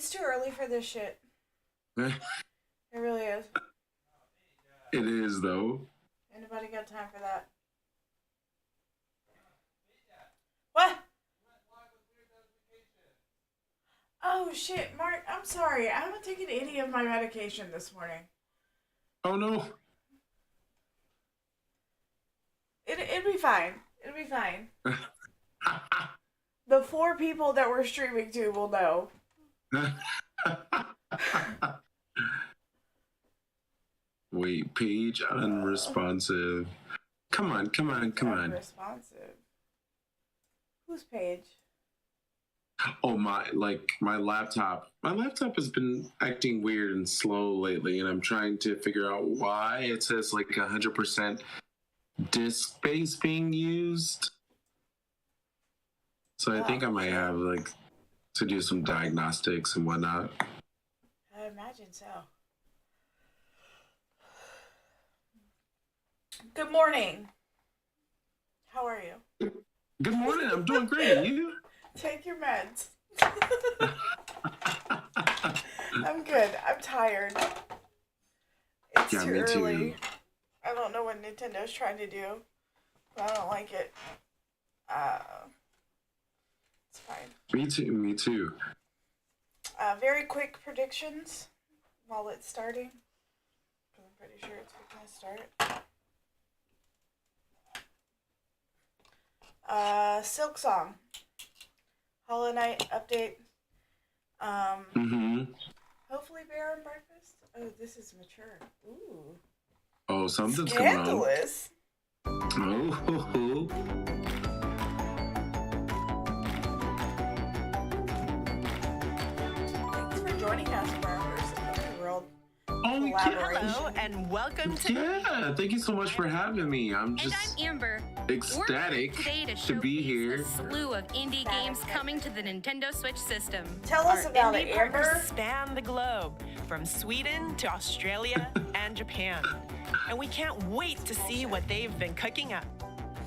It's too early for this shit. It really is. It is, though. Anybody got time for that? What? Oh shit, Mark, I'm sorry. I haven't taken any of my medication this morning. Oh no. It'll be fine. It'll be fine. The 4 people that we're streaming to will know. Wait, page unresponsive. Come on. Unresponsive. Whose page? Oh, my laptop. My laptop has been acting weird and slow lately, and I'm trying to figure out why it says 100% disk space being used. So I think I might have to do some diagnostics and whatnot. I imagine so. Good morning. How are you? Good morning. I'm doing great. And you? Take your meds. I'm good. I'm tired. It's too early. I don't know what Nintendo's trying to do, but I don't like it. It's fine. Me too. Very quick predictions while it's starting. I'm pretty sure it's going to start. Silk Song. Hollow Knight update. Hopefully Bear and Breakfast. Oh, this is mature. Ooh. Oh, something's Scandalous. Coming on. Thanks for joining us for our first Indie World Oh, collaboration. Hello and welcome to. Yeah, thank you so much for having me. I'm just And I'm Amber. ecstatic Today to be here. A slew of indie games coming to the Nintendo Switch system. Tell us Our about indie it, partners Amber. span the globe, from Sweden to Australia and Japan. And we can't wait to see what they've been cooking up.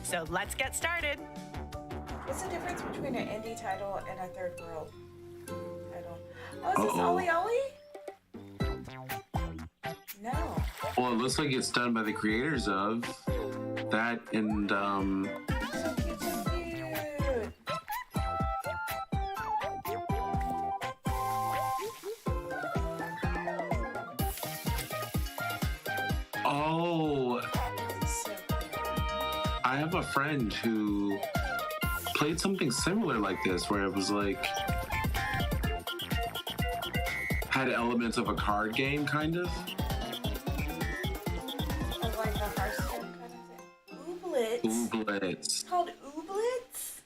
So let's get started. What's the difference between an indie title and a third world title? Oh, is this Uh-oh. Ollie Ollie? No. Well, it looks like it's done by the creators of that and So cute, so cute. oh, So cute. I have a friend who played something similar like this, where it was had elements of a card game, kind of. Like a Hearthstone kind of thing. Ooblets. Ooblets. It's called Ooblets?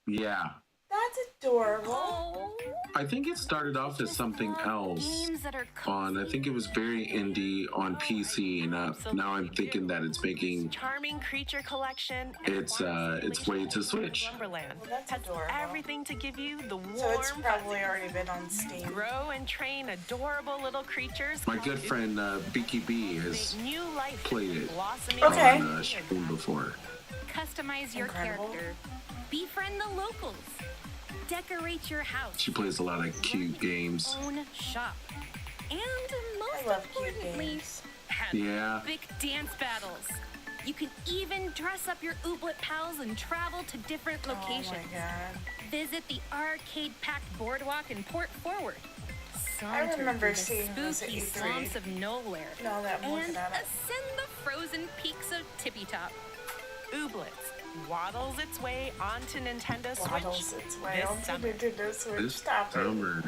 Yeah. That's adorable. Oh, I think it started off as something else games that are I think it was very indie on PC, and now I'm thinking that it's making Charming creature collection. And its warm way to Switch. Lumberland Well, that's has adorable. everything to give you the warm. So it's probably fuzzies. already been on Steam. Grow and train adorable little creatures. My good friend Beaky B has Make new life played it blossoming Okay. on stream before. customize your Incredible. character, befriend the locals, decorate your house, She plays a lot of cute games. own shop, and most I love cute importantly, games. have Yeah. epic dance battles. You can even dress up your Ooblet pals and travel to different locations. Oh my god. Visit the arcade-packed boardwalk in Port Forward. I remember through the seeing this at spooky E3. swamps of nowhere. No, that I'm looking And at it. ascend the frozen peaks of Tippy Top. Ooblets waddles its way onto Nintendo Switch. Waddles its way this onto summer. Nintendo Switch. This Stop it. summer.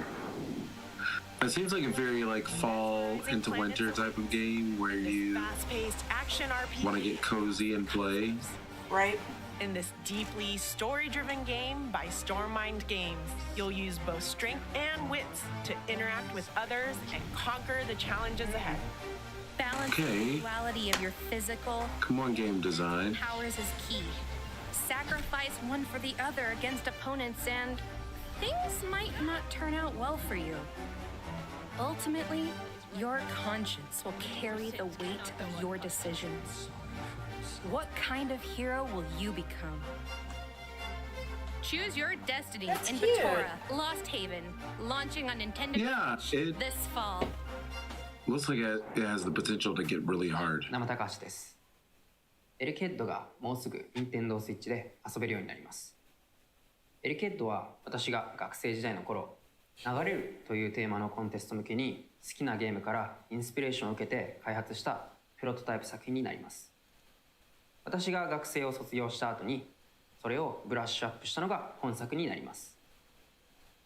It seems like a very fall into winter type of game where This you fast-paced action RPG. want to get cozy and play. Right? In this deeply story-driven game by Stormmind Games, you'll use both strength and wits to interact with others and conquer the challenges ahead. Balance Okay. the duality of your physical Come on, game design. powers is key. Sacrifice one for the other against opponents, and things might not turn out well for you. Ultimately, your conscience will carry the weight of your decisions. What kind of hero will you become? Choose your destiny That's in cute. Batora Lost Haven, launching on Nintendo Yeah, Switch it- this fall. Looks like it has the potential to get really hard. 生高橋です。エルケッドがもうすぐ Nintendo Switch で遊べるようになります。エルケッドは私が学生時代の頃、流れるというテーマのコンテスト向けに好きなゲームからインスピレーションを受けて開発したプロトタイプ作品になります。私が学生を卒業した後にそれをブラッシュアップしたのが本作になります。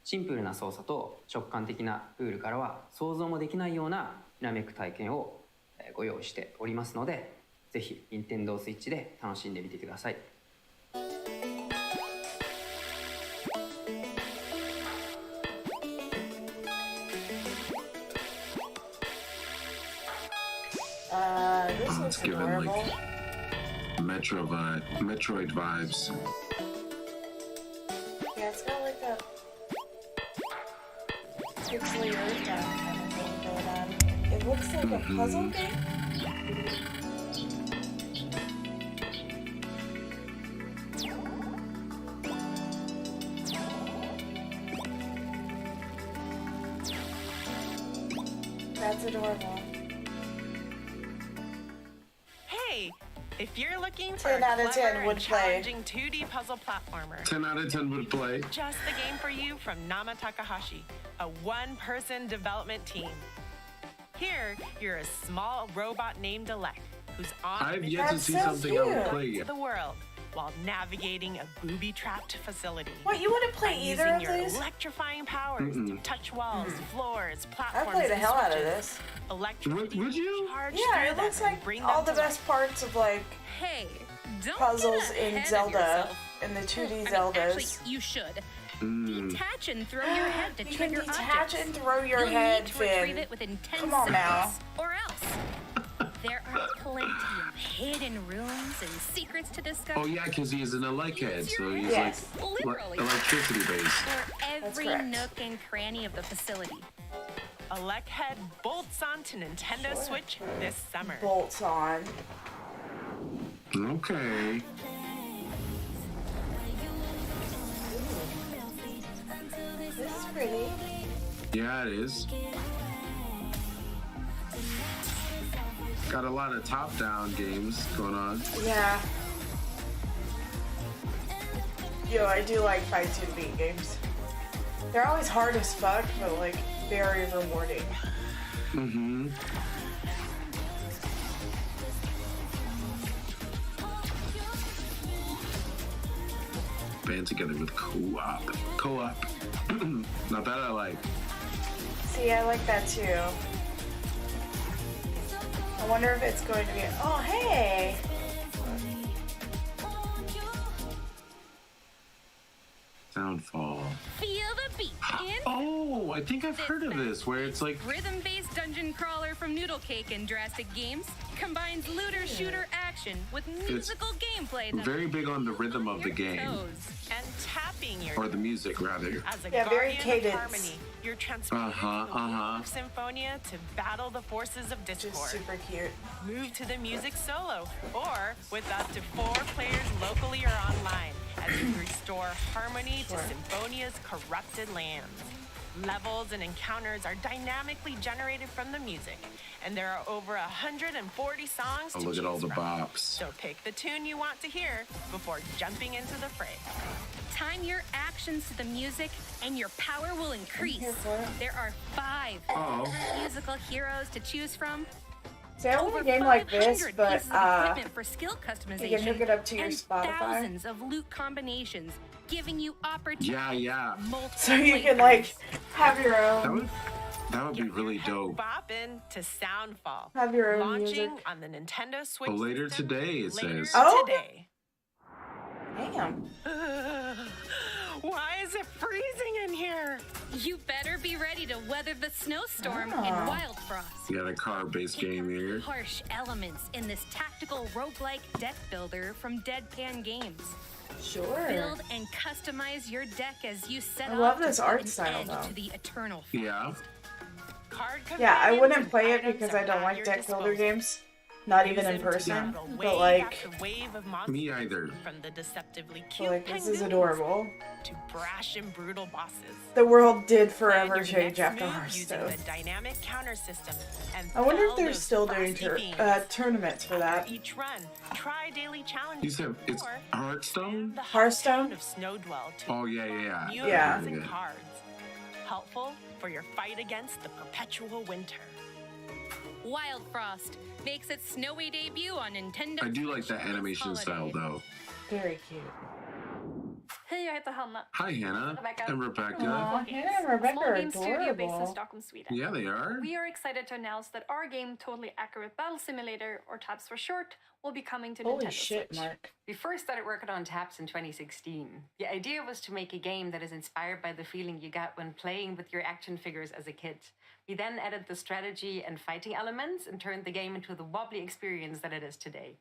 シンプルな操作と直感的なルールからは想像もできないようなひらめく体験をご用意しておりますので、ぜひ Nintendo Switch で楽しんでみてください。This looks It's given adorable. like Metroid vibes. Yeah, it's got like a pixely earthbound kind of thing going on. It looks like a puzzle game. That's adorable. Hey, if you're looking for 10 a out of 10 clever would and play. challenging 2D puzzle platformer, 10 out of 10 would play. just the game for you from Nama Takahashi, a one-person development team. Here, you're a small robot named Alec, who's on a I've mission yet to That's see so something I would cute. play to yet. the world while navigating a booby-trapped facility. What, you wouldn't By play either using of your these? electrifying powers to touch walls, floors, I'd platforms, play the and hell out of switches. this. Electricity Would you? charge Yeah, through it them looks and like bring all them the to best parts of like Hey, don't puzzles get in ahead of Zelda, yourself. in the 2D Actually, Zeldas. you should. Detach and throw your head to You can trigger detach objects. and throw your You'll head, need to retrieve Finn. it within 10 Come on seconds, now. or else. There are plenty of hidden rooms and secrets to discover. Oh yeah, because he's an elec head, so he's Yes. like Literally. electricity based. For every correct. nook and cranny of the facility. Alec Head bolts onto Nintendo Switch this summer. Bolts on. Okay. This is pretty. Yeah, it is. Got a lot of top-down games going on. Yeah. Yo, I do like fight 2D games. They're always hard as fuck, but like very rewarding. Mm-hmm. Band together with co-op. Co-op. Now that I like. See, I like that too. I wonder if it's going to be. Oh, hey! Soundfall. Feel the beat in Oh, I think I've heard of this, where it's like rhythm-based dungeon crawler from Noodle Cake and Drastic Games combines looter shooter action with musical gameplay that very big on the rhythm of the your game. toes. And tapping your Or the music, rather. as a Yeah, very guardian of cadence. harmony, you're transported to the world of Symphonia to battle the forces of Just discord. super cute. Move to the music solo, or with up to 4 players locally or online, as you restore harmony to Symphonia's corrupted lands. Levels and encounters are dynamically generated from the music, and there are over 140 songs Oh, to look choose at all the from. bops. So pick the tune you want to hear before jumping into the fray. Time your actions to the music, and your power will increase. here for it. There are 5 Oh. musical heroes to choose from. See, I want Over a game like 500 this, but pieces of equipment for skill customization. you can hook it up to your and Spotify. thousands of loot combinations, giving you opportunities. Yeah. Multiple so you can like playthroughs. have your That own. would be really dope. Boppin' to Soundfall. Have your own Launching music. on the Nintendo Switch. Oh, later system today, it later says. Oh. today. Damn. Why is it freezing in here? You better be ready to weather the snowstorm Ah. and wild frost. You got a car-based game here. Harsh elements in this tactical roguelike deck builder from Deadpan Games. Sure. Build and customize your deck as you set I love off to this put art an style, end though. to the eternal Yeah. frost. Card Yeah, I companions wouldn't and play it items because are I don't at like your deck builder disposal. games. Not even Use in them to person, battle but wave like, after wave of monsters, Me either. from the deceptively but cute like this is penguins adorable. to brash and brutal bosses. The world did Plan forever your change next after move using Hearthstone. the dynamic counter system and I wonder if fell they're those still doing frosty fiends. tournaments for that. After each run, try daily You challenges. said it's or Hearthstone? the Hearthstone? Town of Snowdwell to Oh yeah, yeah, new Yeah. amazing cards. Helpful for your fight against the perpetual winter. Wild Frost makes its snowy debut on Nintendo. I do like Switch that this animation style holiday. though. Very cute. Hej, jag heter Hanna. Hi Hannah Rebecca. and Rebecca. Aw, Hannah and A Rebecca small are game studio based in adorable. Stockholm, Sweden. Yeah, they are. We are excited to announce that our game, Totally Accurate Battle Simulator, or TAPS for short, will be coming to Holy Nintendo shit, Switch. Mark. We first started working on TAPS in 2016. The idea was to make a game that is inspired by the feeling you got when playing with your action figures as a kid. We then added the strategy and fighting elements and turned the game into the wobbly experience that it is today.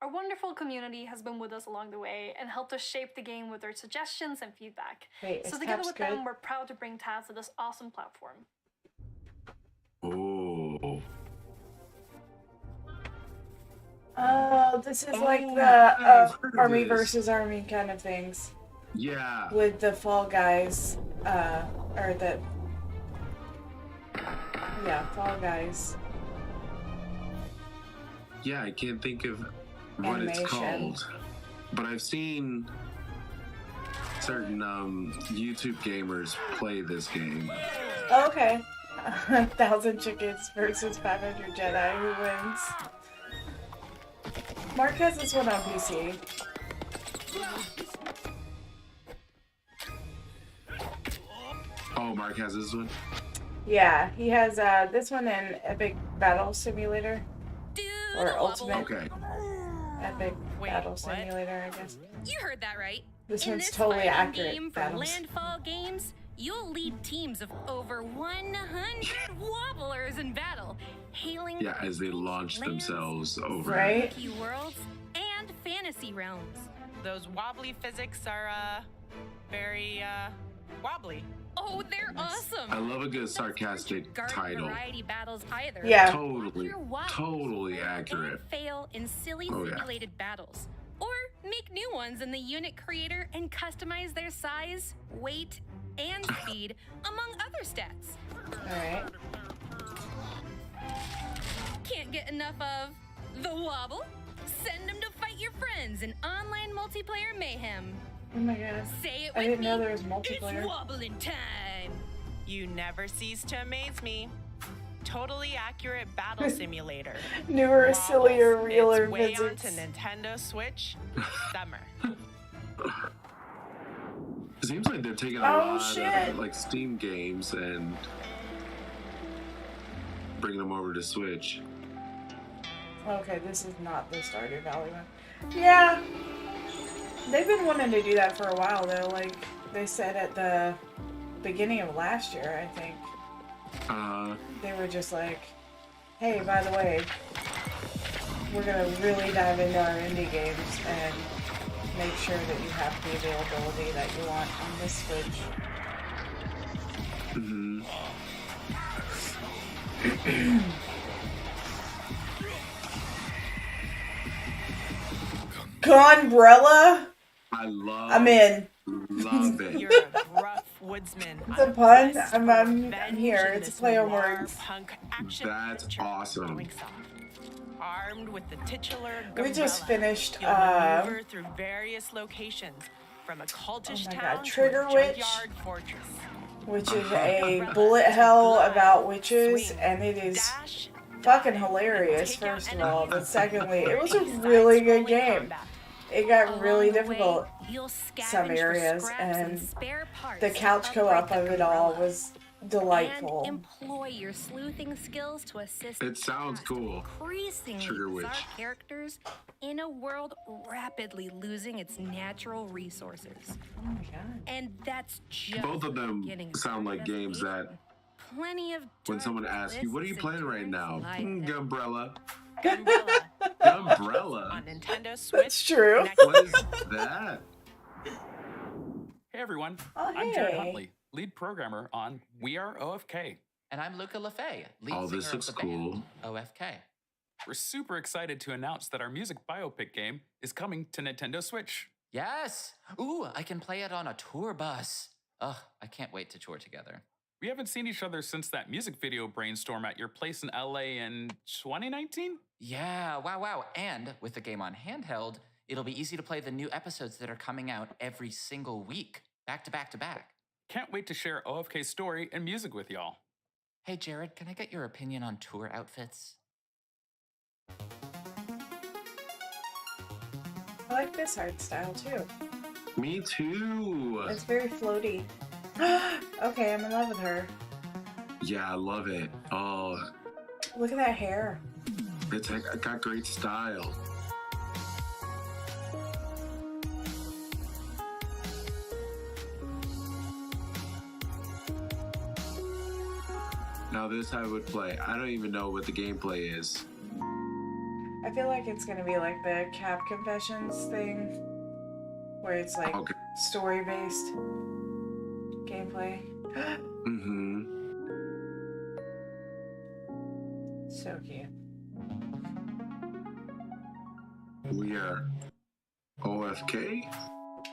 Our wonderful community has been with us along the way and helped us shape the game with their suggestions and feedback. Wait, So is together Taps with good? them, we're proud to bring TAPS to this awesome platform. Oh. Oh, this is like Oh, the yeah, I've heard of army this. versus army kind of things Yeah. with the Fall Guys, or the Fall Guys. Yeah, I can't think of what it's Animation. called. But I've seen certain YouTube gamers play this game. Oh, okay. 1,000 chickens versus 500 Jedi. Who wins? Mark has this one on PC. Oh, Mark has this one? Yeah, he has this one in Epic Battle Simulator. Dude, Or wobble. Ultimate Okay. Epic Wait, Battle what? Simulator, I guess. You heard that right. This In one's this totally fighting accurate. game from Battles. Landfall Games, you'll lead teams of over 100 wobblers in battle, hailing Yeah, as they launch lands, themselves over. Right? key worlds, and fantasy realms. Those wobbly physics are very wobbly. Oh, they're awesome! I love a good sarcastic Garden title. variety battles either. Yeah. Totally, Your wobbles totally fail accurate. And fail in silly Oh, yeah. simulated battles. Or make new ones in the unit creator and customize their size, weight, and speed, among other stats. Alright. Can't get enough of the wobble? Send them to fight your friends in online multiplayer mayhem. Oh my god. Say it I with didn't me. know there was multiplayer. It's wobbling time. You never cease to amaze me. Totally accurate battle simulator. Newer, Wobbles. sillier, realer It's way on visits. to Nintendo Switch summer. It seems like they're taking a Oh, lot shit. of like Steam games and bringing them over to Switch. Okay, this is not the Stardew Valley one. Yeah. They've been wanting to do that for a while though. Like they said at the beginning of last year, I think. They were just like, hey, by the way, we're gonna really dive into our indie games and make sure that you have the availability that you want on the Switch. hmm Gunbrella? I'm in. Love it. You're a gruff woodsman. It's a on pun. quest I'm for I'm here. revenge in It's a this play on noir words. punk action That's adventure awesome. going soft. Armed with the titular We just Gumbrella, finished, you'll maneuver through various locations from a cultish Oh my town God, to Trigger a Witch? junkyard fortress. Which is a bullet hell about witches, and it is Dash, fucking dive, hilarious, take out first of all. But enemies, secondly, it was a Side-scrolling really good game. combat. It got Along really the difficult. way, you'll scavenge some for areas, scraps and spare parts The to couch upgrade co-op the of it all Gumbrella. was delightful. And employ your sleuthing skills to assist It sounds fast, cool. increasingly Trigger bizarre Witch. characters in a world rapidly losing its natural resources. Oh my god. And that's just Both of the them beginning. sound like games that Plenty of when dark someone asks you, what are you twists playing and right turns now? lie ahead. Gumbrella. Gumbrella Gumbrella? on Nintendo Switch. That's true. next What is that? Hey everyone, Oh, I'm Jared hey. Huntley, lead programmer on We Are OFK. And I'm Luca LaFay, lead Oh, singer this looks of the cool. band OFK. we're super excited to announce that our music biopic game is coming to Nintendo Switch. Yes! Ooh, I can play it on a tour bus. Ugh, I can't wait to tour together. We haven't seen each other since that music video brainstorm at your place in LA in 2019? Yeah, wow. And with the game on handheld, it'll be easy to play the new episodes that are coming out every single week, back to back to back. Can't wait to share OFK's story and music with y'all. Hey, Jared, can I get your opinion on tour outfits? I like this art style too. Me too. It's very floaty. Okay, I'm in love with her. Yeah, I love it. Oh, Look at that hair. it's got great style. Now this I would play. I don't even know what the gameplay is. I feel like it's gonna be like the Cap Confessions thing, where it's like Okay. story-based gameplay. Mm-hmm. So cute. We are OFK.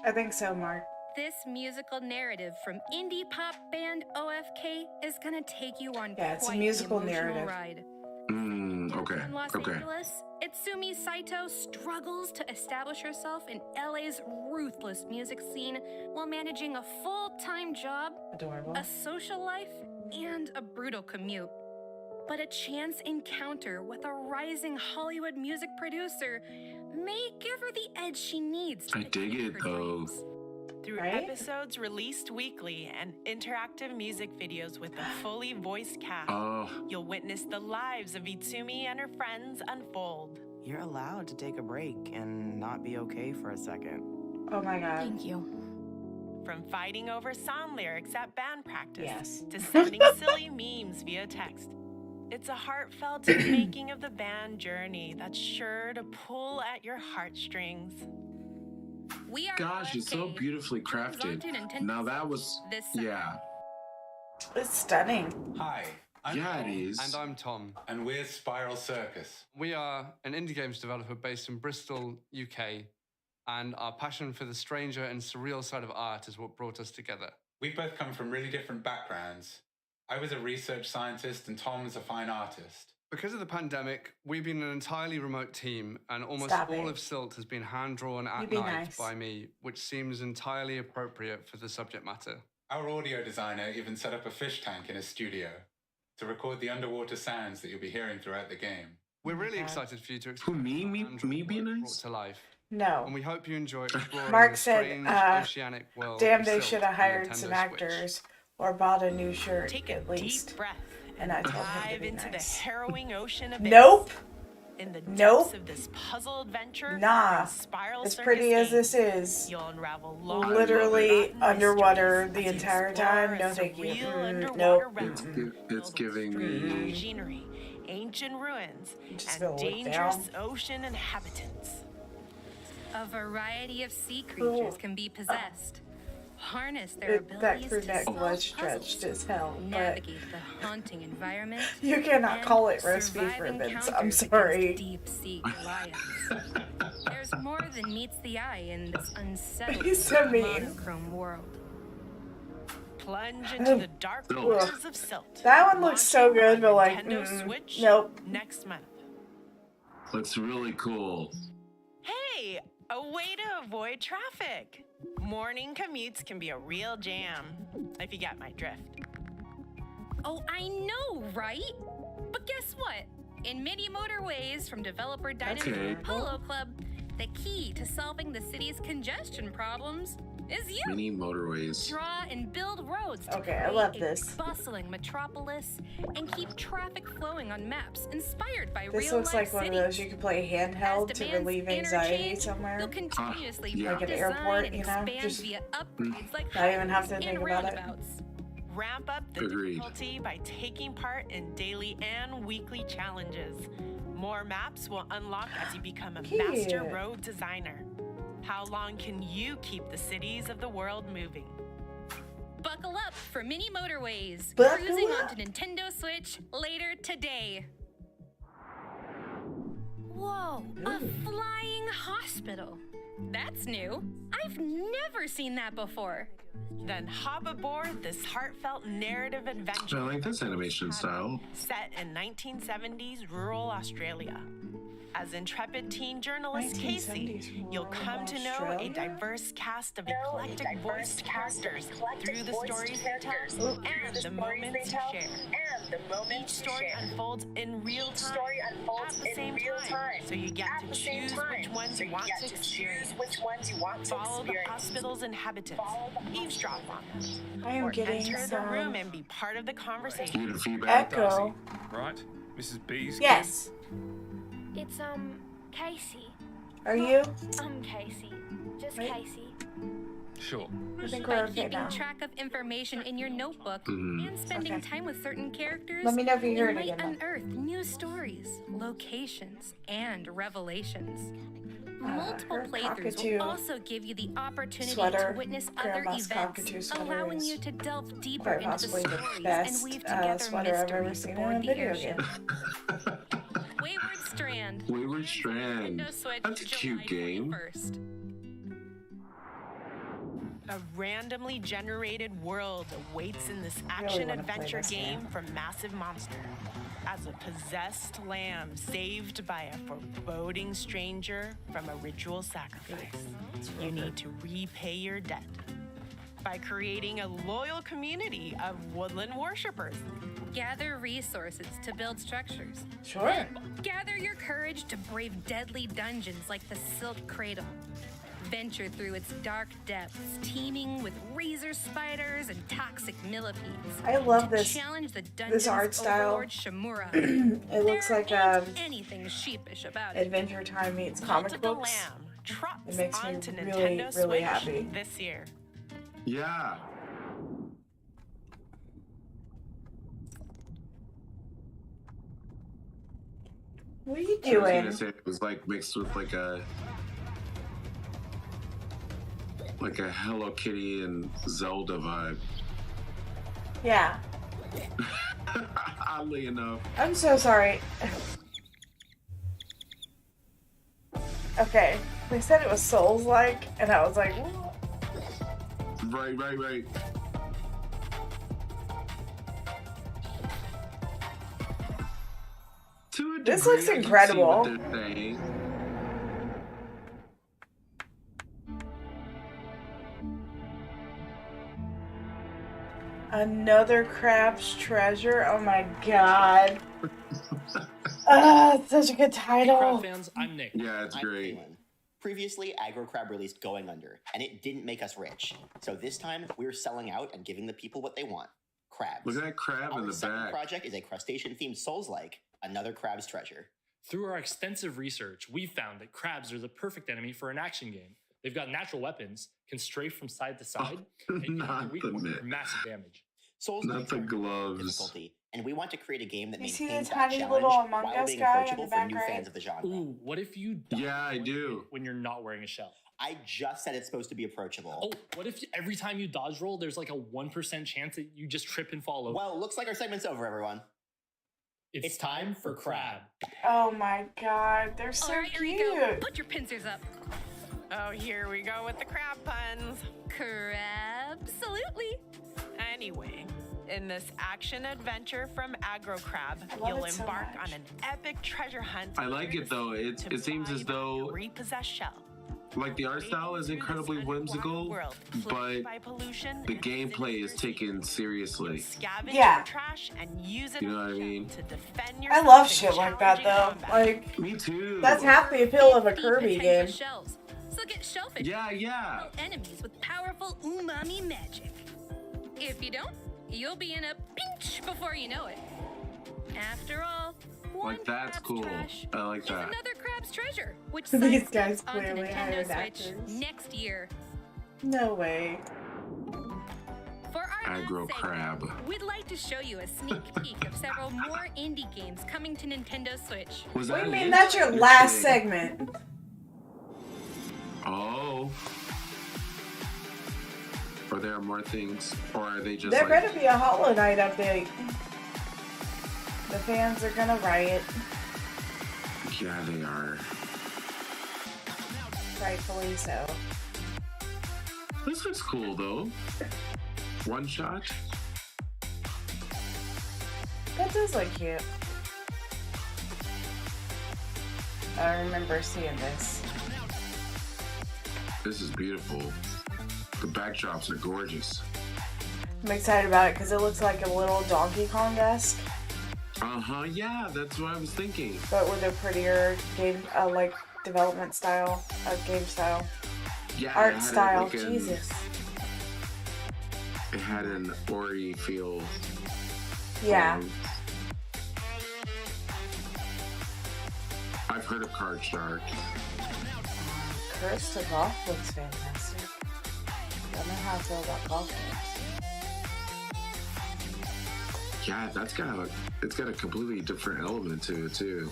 I think so, Mark. This musical narrative from indie pop band OFK is gonna take you on Yeah, it's a quite musical the emotional narrative. ride. Okay. In Los Okay. Angeles, Itsumi Saito struggles to establish herself in LA's ruthless music scene while managing a full-time job, Adorable. a social life, and a brutal commute. But a chance encounter with a rising Hollywood music producer may give her the edge she needs to I dig achieve it, her though. dreams. Through Right? episodes released weekly and interactive music videos with a fully voiced cast, Oh, you'll witness the lives of Itsumi and her friends unfold. You're allowed to take a break and not be okay for a second. Oh my god. Thank you. From fighting over song lyrics at band practice Yes. to sending silly memes via text. It's a heartfelt making of the band journey that's sure to pull at your heartstrings. We are gosh, it's so OFK. beautifully Comes on crafted. to Nintendo Now that was, this summer. yeah. It's stunning. Hi, I'm Yeah, it Tom, is. And I'm Tom. and we're Spiral Circus. We are an indie games developer based in Bristol, UK, and our passion for the stranger and surreal side of art is what brought us together. We both come from really different backgrounds. I was a research scientist and Tom was a fine artist. Because of the pandemic, we've been an entirely remote team, and almost Stop all it. of Silt has been hand-drawn You at be night nice. by me, which seems entirely appropriate for the subject matter. Our audio designer even set up a fish tank in his studio to record the underwater sounds that you'll be hearing throughout the game. We're really God. excited for you to Who, explore me? how Me hand-drawn being work nice? brought to life. No. And we hope you enjoy exploring Mark the said, strange oceanic world Damn, of they Silt should have on hired Nintendo some Switch. actors or bought a new shirt Take a at least. deep breath And I told him to dive be into nice. the harrowing ocean abyss. Nope. In the Nope. depths of this puzzle adventure, Nah. Spiral As Circus pretty as game, this is, you'll unravel long literally forgotten underwater mysteries the as you entire explore time. a No, thank you. surreal Nope. underwater realm It's filled giving with strange me. machinery, ancient ruins, Just and gonna look dangerous down. ocean inhabitants. A variety of sea creatures can be possessed. Harness their That abilities crew to neck solve was stretched puzzles, as hell, but navigate the haunting environment. you cannot and call it roast beef survive ribbons. encounters I'm against sorry. Deep sea Goliaths. There's more than meets the eye in this unsettling He's so mean. monochrome world. Plunge into the dark Ugh. waters of Silt. That one looks so Launching good, on but like, Nintendo Switch nope. next month. Looks really cool. Hey, a way to avoid traffic. Morning commutes can be a real jam, if you get my drift. Oh, I know, right? But guess what? In Mini Motorways from developer Dynamic Okay. Polo Club, the key to solving the city's congestion problems is you. Mini motorways. Draw and build roads to Okay, I create love a this. bustling metropolis and keep traffic flowing on maps inspired by This real looks like one of those you can play handheld to demands relieve anxiety interchange, somewhere. You'll continuously yeah. Like an redesign airport, and you know, expand just via upgrades like not even have highways to and think about it. roundabouts. Ramp up the Agreed. difficulty by taking part in daily and weekly challenges. More maps will unlock as you become a master Cute. road designer. How long can you keep the cities of the world moving? Buckle up for Mini Motorways, Buckle cruising up. onto Nintendo Switch later today. Whoa, a flying hospital. That's new. I've never seen that before. Then hop aboard this heartfelt narrative adventure. I like this animation style. Set in 1970s rural Australia. As intrepid teen journalist Casey, you'll come to know a diverse cast of eclectic voiced characters through the stories they tell and the moments you share. Each story unfolds in real time at the same time, so you get to choose which ones you want to experience. Follow the hospital's inhabitants, eavesdrop on them, I am or getting enter the some room and be part of the conversation. Good feedback. echo. Right? Mrs. B's kid? Yes. It's, Casey. Are you? Casey. Just Right. Casey. Sure. I think By we're okay keeping now. track of information in your notebook and spending time with certain characters, Let me know if you hear it might again, though. unearth new stories, locations, and revelations. Multiple her playthroughs cockatoo will also give you the opportunity sweater, to witness other Grandma's cockatoo events, sweater allowing is you to delve deeper quite into the possibly the stories and best weave together sweater I've ever mysteries seen in aboard a the video airship. game. Wayward Strand. Wayward Strand. Nintendo Switch, That's a cute July game. 21st. A randomly generated world awaits in this wanna action-adventure play this game game. from Massive Monster. As a possessed lamb saved by a foreboding stranger from a ritual sacrifice, you need to repay your debt by creating a loyal community of woodland worshippers. Gather resources to build structures. Sure. Gather your courage to brave deadly dungeons like the Silk Cradle. Venture through its dark depths, teeming with razor spiders and toxic millipedes. I love to this- challenge the dungeon's art style. overlord Shimura. It looks There like ain't anything sheepish about it. Adventure Time meets comic Cult of the books. Lamb drops It makes me onto really, Nintendo really Switch happy. this year. Yeah. What are you I was doing? gonna say it was like mixed with like a Hello Kitty and Zelda vibe. Yeah. Oddly enough. I'm so sorry. Okay. They said it was Souls-like, and I was like, "What?" Right. To a This degree, looks I can see incredible. what they're saying. Another crab's treasure. Oh my god. It's such a good title. Crab fans, I'm Nick. Yeah, it's I'm great. Kalen. Previously, Aggro Crab released Going Under, and it didn't make us rich. So this time, we're selling out and giving the people what they want. Crabs. Look at that crab Our in the second back. project is a crustacean-themed Souls-like, Another Crab's Treasure. Through our extensive research, we found that crabs are the perfect enemy for an action game. They've got natural weapons, can strafe from side to side, and can not hit weak the points mitt. for massive damage. Souls Not the gloves. difficulty, and we want to create a game that You see maintains the that tiny challenge little Among while Us being guy in approachable the for back new right? fans of the genre. Ooh, what if you die Yeah, I do. when you're not wearing a shell? I just said it's supposed to be approachable. Oh, what if every time you dodge roll, there's like a 1% chance that you just trip and fall over? Well, looks like our segment's over, everyone. It's time for crab. Oh my god, they're so All right, cute. Enrico, put your pincers up. Oh, here we go with the crab puns. Crabsolutely. Anyway, in this action adventure from Aggro Crab, love you'll it so embark much. on an epic treasure hunt. I like it though. It seems as though repossessed shell. like the art style is incredibly whimsical, World, but plagued by pollution the and gameplay is sinister taken seriously. Scavenge Yeah. for trash and use it You know what I as a shell mean? to defend I yourself love in shit like that challenging though. combat. Like, Me too. that's half the appeal of a Feed Kirby potential game. Shells. So get shellfish. Yeah. Kill enemies with powerful umami magic. If you don't, you'll be in a pinch before you know it. After all, one Like that's crab's cool. trash I like is that. another crab's treasure, which These sidesteps guys onto clearly Nintendo hired Switch actors. next year. No way. For our last Aggro segment, Crab. we'd like to show you a sneak peek of several more indie games coming to Nintendo Switch. Was What that do you an mean hint? that's your You're last kidding. segment? Oh. Are there more things, or are they just There like? better be a Hollow Knight update. The fans are gonna riot. Yeah, they are. Rightfully so. This looks cool though. One shot. That does look cute. I remember seeing this. This is beautiful. The backdrops are gorgeous. I'm excited about it because it looks like a little Donkey Kong-esque, Yeah, that's what I was thinking. but with a prettier game, like development style, game style, Yeah, it art had style. like Jesus. It had an Ori feel. Yeah. I've heard of Card Shark. Curse to Golf looks fantastic. Don't know how I feel about golf games. Yeah, it's got a completely different element to it too.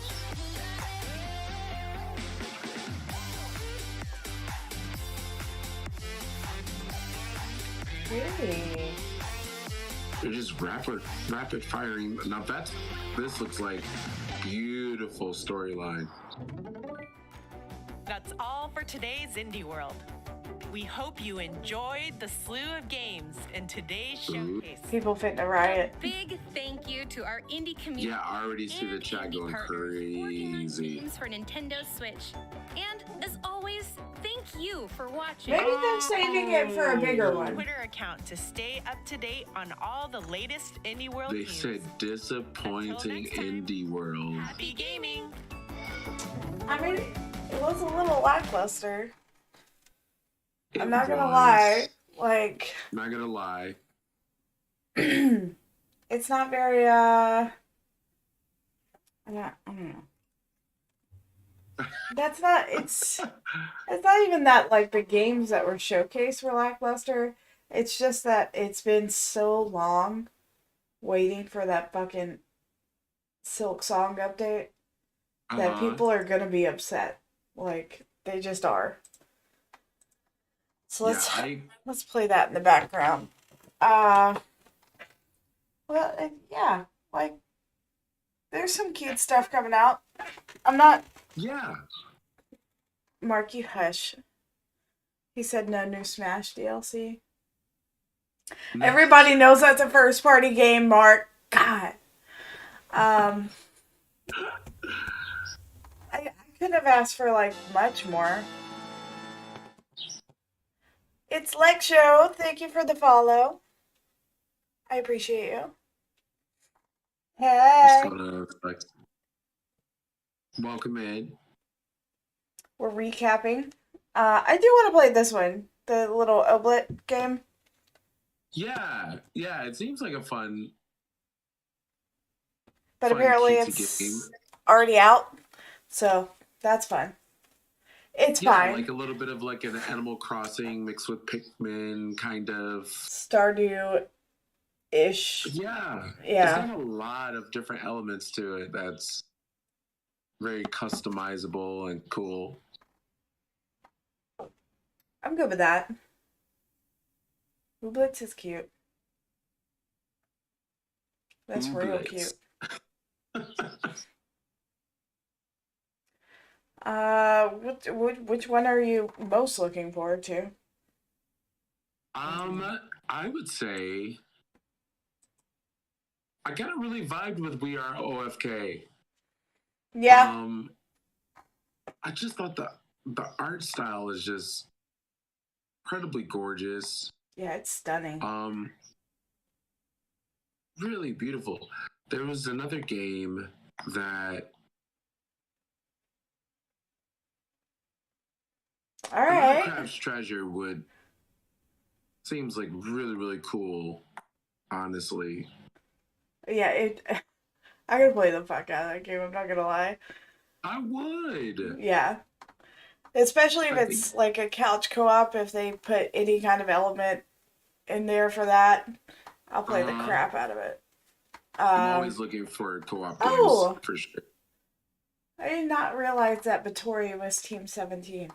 Really? They're just rapid firing. Now this looks like beautiful storyline. That's all for today's Indie World. We hope you enjoyed the slew of games in today's showcase. People fit in a riot. Big thank you to our indie community. Yeah, I already see the chat going crazy. Games for Nintendo Switch. And as always, thank you for watching. Maybe they're saving it for a bigger one. Twitter account to stay up to date on all the latest Indie World They news. said disappointing Indie World. Happy gaming! I mean, it was a little lackluster. It I'm not gonna was. lie. Like, Not gonna lie. it's not very, I don't know. That's not, it's not even that, like, the games that were showcased were lackluster. It's just that it's been so long waiting for that fucking Silk Song update that people are gonna be upset. Like, they just are. So let's play that in the background. Well, yeah, like, there's some cute stuff coming out. I'm not... Yeah. Mark, you hush. He said no new Smash DLC. No. Everybody knows that's a first party game, Mark. God. I couldn't have asked for, like, much more. It's Lex Show. Thank you for the follow. I appreciate you. Hey. Welcome in. We're recapping. I do want to play this one. The little Oblit game. Yeah, it seems like a fun. But fun, apparently cutesy it's game. already out. So that's fun. It's fine. Like a little bit of like an Animal Crossing mixed with Pikmin, kind of. Stardew-ish. Yeah. Yeah. It's got a lot of different elements to it that's very customizable and cool. I'm good with that. Ooblets is cute. That's real Ooblets. cute. Which one are you most looking forward to? I would say I kind of really vibed with We Are OFK. Yeah. I just thought the art style is just incredibly gorgeous. Yeah, it's stunning. Really beautiful. There was another game that All right. Minecraft's Treasure seems like really, really cool, honestly. Yeah, I could play the fuck out of that game, I'm not gonna lie. I would. Yeah. Especially if it's like a couch co-op, if they put any kind of element in there for that, I'll play the crap out of it. I'm always looking for co-op games, for sure. I did not realize that Vittori was Team 17.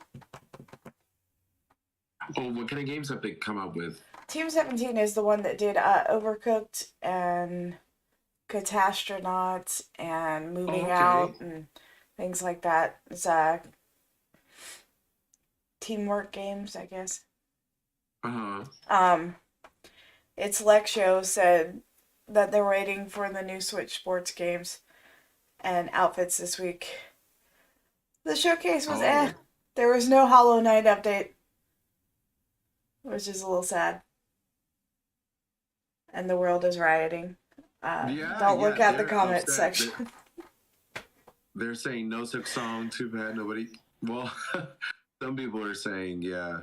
Oh, what kind of games have they come up with? Team 17 is the one that did Overcooked and Catastronauts and Moving Out and things like that. It's teamwork games, I guess. It's Lexio said that they're waiting for the new Switch sports games and outfits this week. The showcase was There was no Hollow Knight update, which is a little sad. And the world is rioting. Don't look at the comment section. They're saying no Silk Song, too bad nobody. Well, some people are saying, yeah,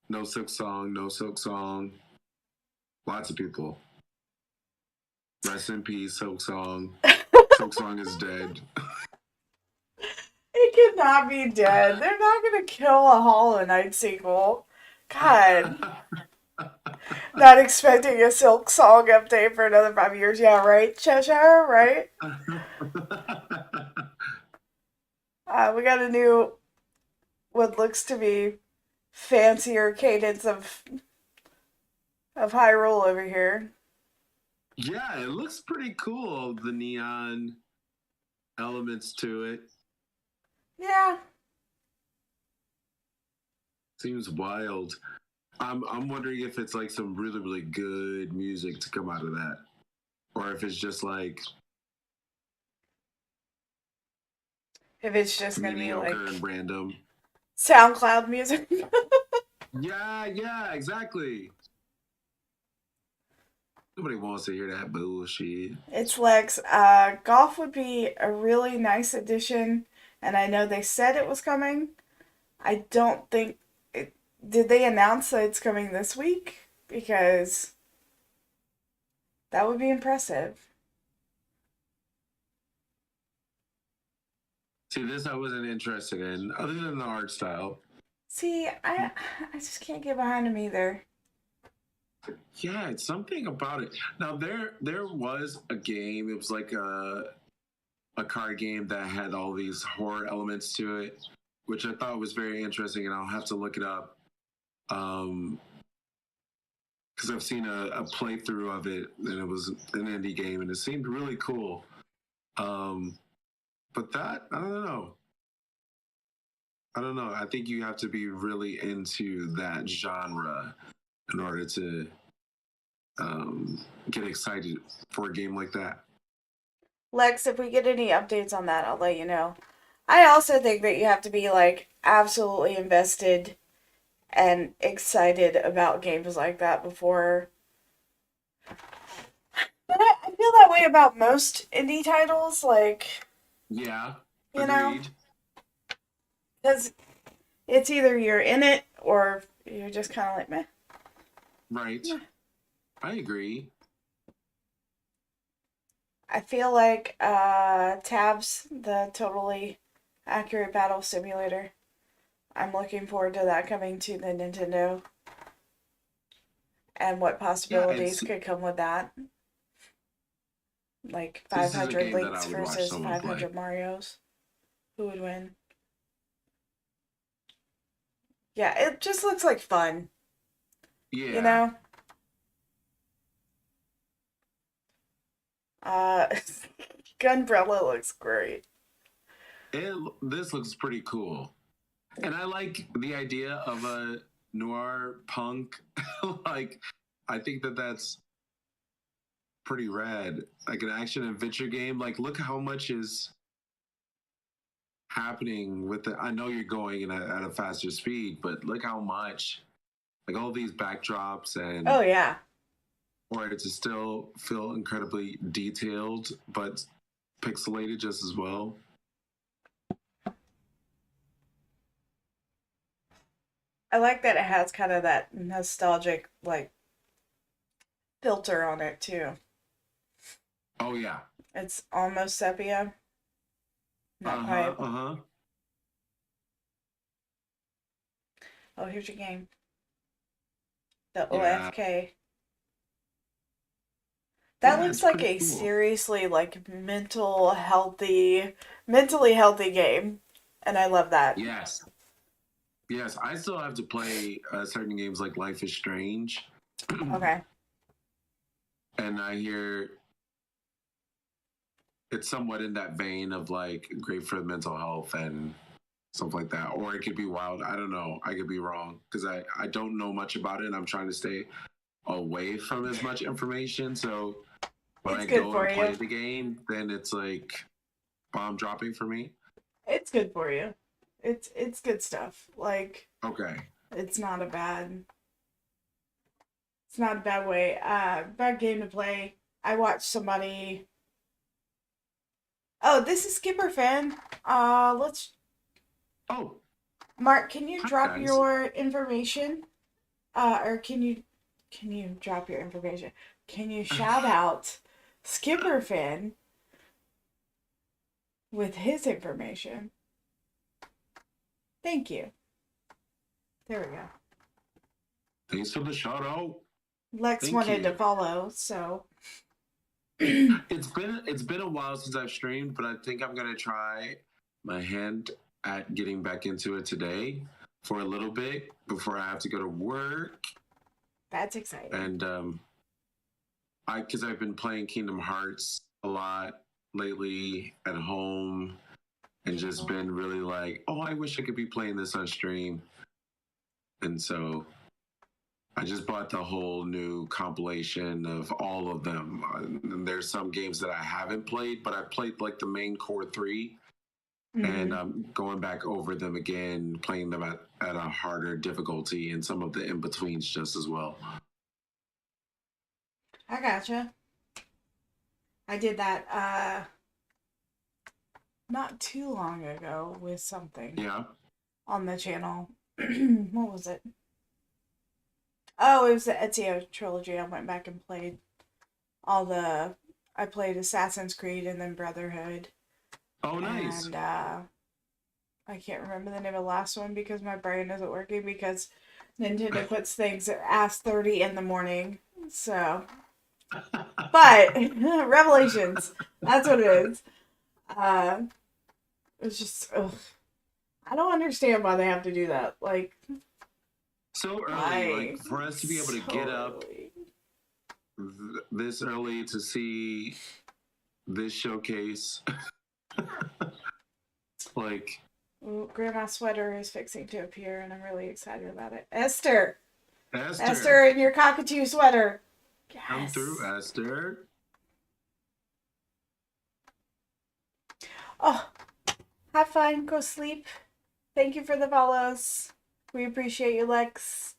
no Silk Song, no Silk Song. Lots of people. Rest in peace, Silk Song. Silk Song is dead. It cannot be dead. They're not going to kill a Hollow Knight sequel. God. Not expecting a Silk Song update for another 5 years. Yeah, right, Cheshire, right? We got a new, what looks to be fancier cadence of Hyrule over here. Yeah, it looks pretty cool. The neon elements to it. Yeah. Seems wild. I'm wondering if it's like some really, really good music to come out of that. Or if it's just like if it's just gonna be like and random SoundCloud music. Yeah, exactly. Nobody wants to hear that bullshit. It's Lex. Golf would be a really nice addition, and I know they said it was coming. I don't think did they announce that it's coming this week? Because that would be impressive. See, this I wasn't interested in, other than the art style. See, I just can't get behind him either. Yeah, it's something about it. Now there was a game. It was like a card game that had all these horror elements to it, which I thought was very interesting, and I'll have to look it up. Because I've seen a playthrough of it, and it was an indie game, and it seemed really cool. But that, I don't know. I think you have to be really into that genre in order to get excited for a game like that. Lex, if we get any updates on that, I'll let you know. I also think that you have to be like absolutely invested and excited about games like that before. But I feel that way about most indie titles, like, yeah, you know, because it's either you're in it or you're just kind of like meh. Right. Yeah. I agree. I feel like Tabs, the totally accurate battle simulator. I'm looking forward to that coming to the Nintendo. And what possibilities could come with that. Like 500 Links versus 500 Marios. Who would win? Yeah, it just looks like fun. Yeah. You know? Gunbrella looks great. This looks pretty cool. And I like the idea of a noir punk. Like, I think that's pretty rad. Like an action adventure game. Like, look how much is happening with it. I know you're going at a faster speed, but look how much. Like all these backdrops and oh yeah, or to still feel incredibly detailed but pixelated just as well. I like that it has kind of that nostalgic like filter on it too. Oh yeah, it's almost sepia. Not quite. Oh, here's your game. The OFK. That looks like a seriously like mentally healthy game, and I love that. Yes, I still have to play certain games like Life is Strange. Okay. And I hear it's somewhat in that vein of like great for mental health and stuff like that. Or it could be wild. I don't know. I could be wrong because I don't know much about it and I'm trying to stay away from as much information. So when It's I good go for and play you. the game, then it's like bomb dropping for me. It's good for you. It's good stuff. Like, Okay. it's not a bad way. Bad game to play. I watched somebody. Oh, this is Skipper Fan. Let's. Oh. Mark, can you Hi, drop guys. your information? Or can you drop your information? Can you shout out Skipper Fan with his information? Thank you. There we go. Thanks for the shout out. Lex Thank wanted you. to follow, so It's been a while since I've streamed, but I think I'm gonna try my hand at getting back into it today for a little bit before I have to go to work. that's exciting. And because I've been playing Kingdom Hearts a lot lately at home, and just been really like, oh, I wish I could be playing this on stream. And so I just bought the whole new compilation of all of them. And there's some games that I haven't played, but I played like the main core 3. And I'm going back over them again, playing them at a harder difficulty, and some of the in-betweens just as well. I gotcha. I did that not too long ago with something Yeah. on the channel. What was it? Oh, it was the Ezio trilogy. I went back and played I played Assassin's Creed and then Brotherhood. Oh, nice. And I can't remember the name of the last one because my brain isn't working because Nintendo puts things at ass 30 in the morning. So, but Revelations, that's what it is. It's just, ugh. I don't understand why they have to do that. Like, So early, why? like for us to be able to So get up early. this early to see this showcase. Like, Ooh, Grandma's sweater is fixing to appear, and I'm really excited about it. Esther in your cockatoo sweater. Come Yes. through, Esther. Oh, have fun. Go sleep. Thank you for the follows. We appreciate you, Lex.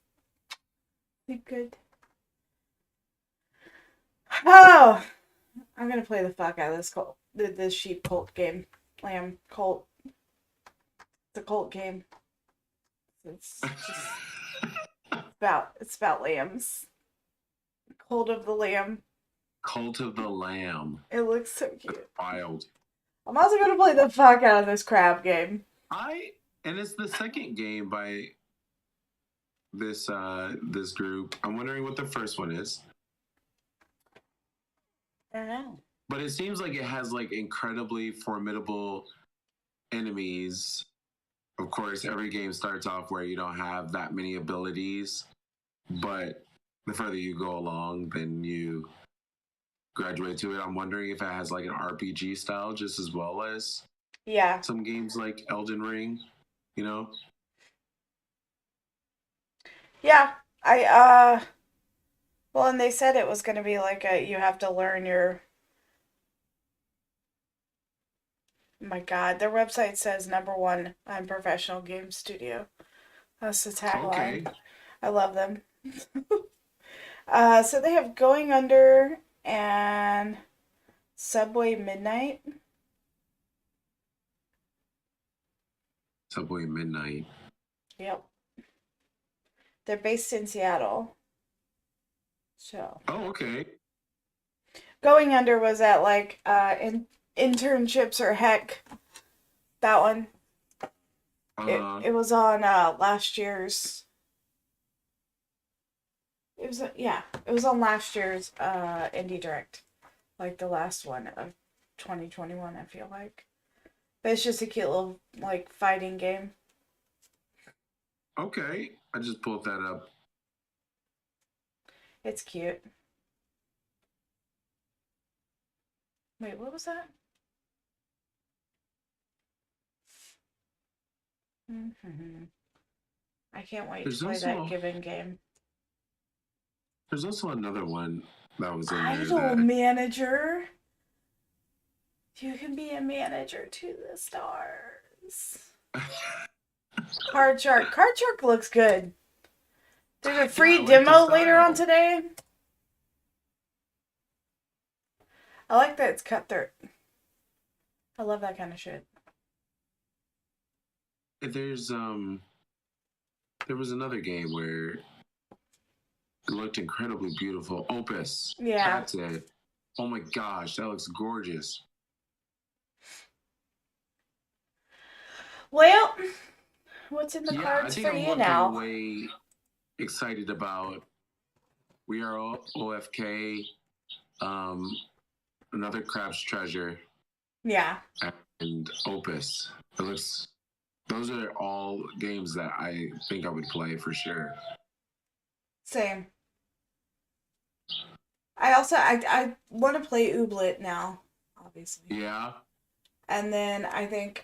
Sleep good. Oh, I'm gonna play the fuck out of this sheep cult game. Lamb cult. It's a cult game. It's about lambs. Cult of the Lamb. Cult of the Lamb. It looks so cute. That's wild. I'm also gonna play the fuck out of this crab game. And it's the second game by this this group. I'm wondering what the first one is. I don't know. But it seems like it has like incredibly formidable enemies. Of course, every game starts off where you don't have that many abilities, but the further you go along, then you graduate to it. I'm wondering if it has like an RPG style just as well as some games like Elden Ring, you know? Yeah, well, and they said it was going to be like you have to learn your, my God, their website says #1 professional game studio. That's the tagline. Okay. I love them. So they have Going Under and Subway Midnight. Subway Midnight. Yep. They're based in Seattle. So. Oh, okay. Going Under was at like internships or heck. That one. It was on last year's. It was on last year's Indie Direct, like the last one of 2021. I feel like, but it's just a cute little like fighting game. Okay, I just pulled that up. It's cute. Wait, what was that? Mm-hmm. I can't wait There's to play also that given game. there's also another one that was in there Idol that manager. You can be a manager to the stars. Card Shark. Card Shark looks good. There's a free I like the demo later on style. today. I like that it's cutthroat. I love that kind of shit. There was another game where it looked incredibly beautiful. Opus. Yeah. That's it. Oh my gosh, that looks gorgeous. Well, what's in the Yeah, I cards think for I'm you walking now? away excited about We Are OFK, another Crab's Treasure, Yeah. and Opus. Those are all games that I think I would play for sure. Same. I want to play Ooblet now, obviously. Yeah. And then I think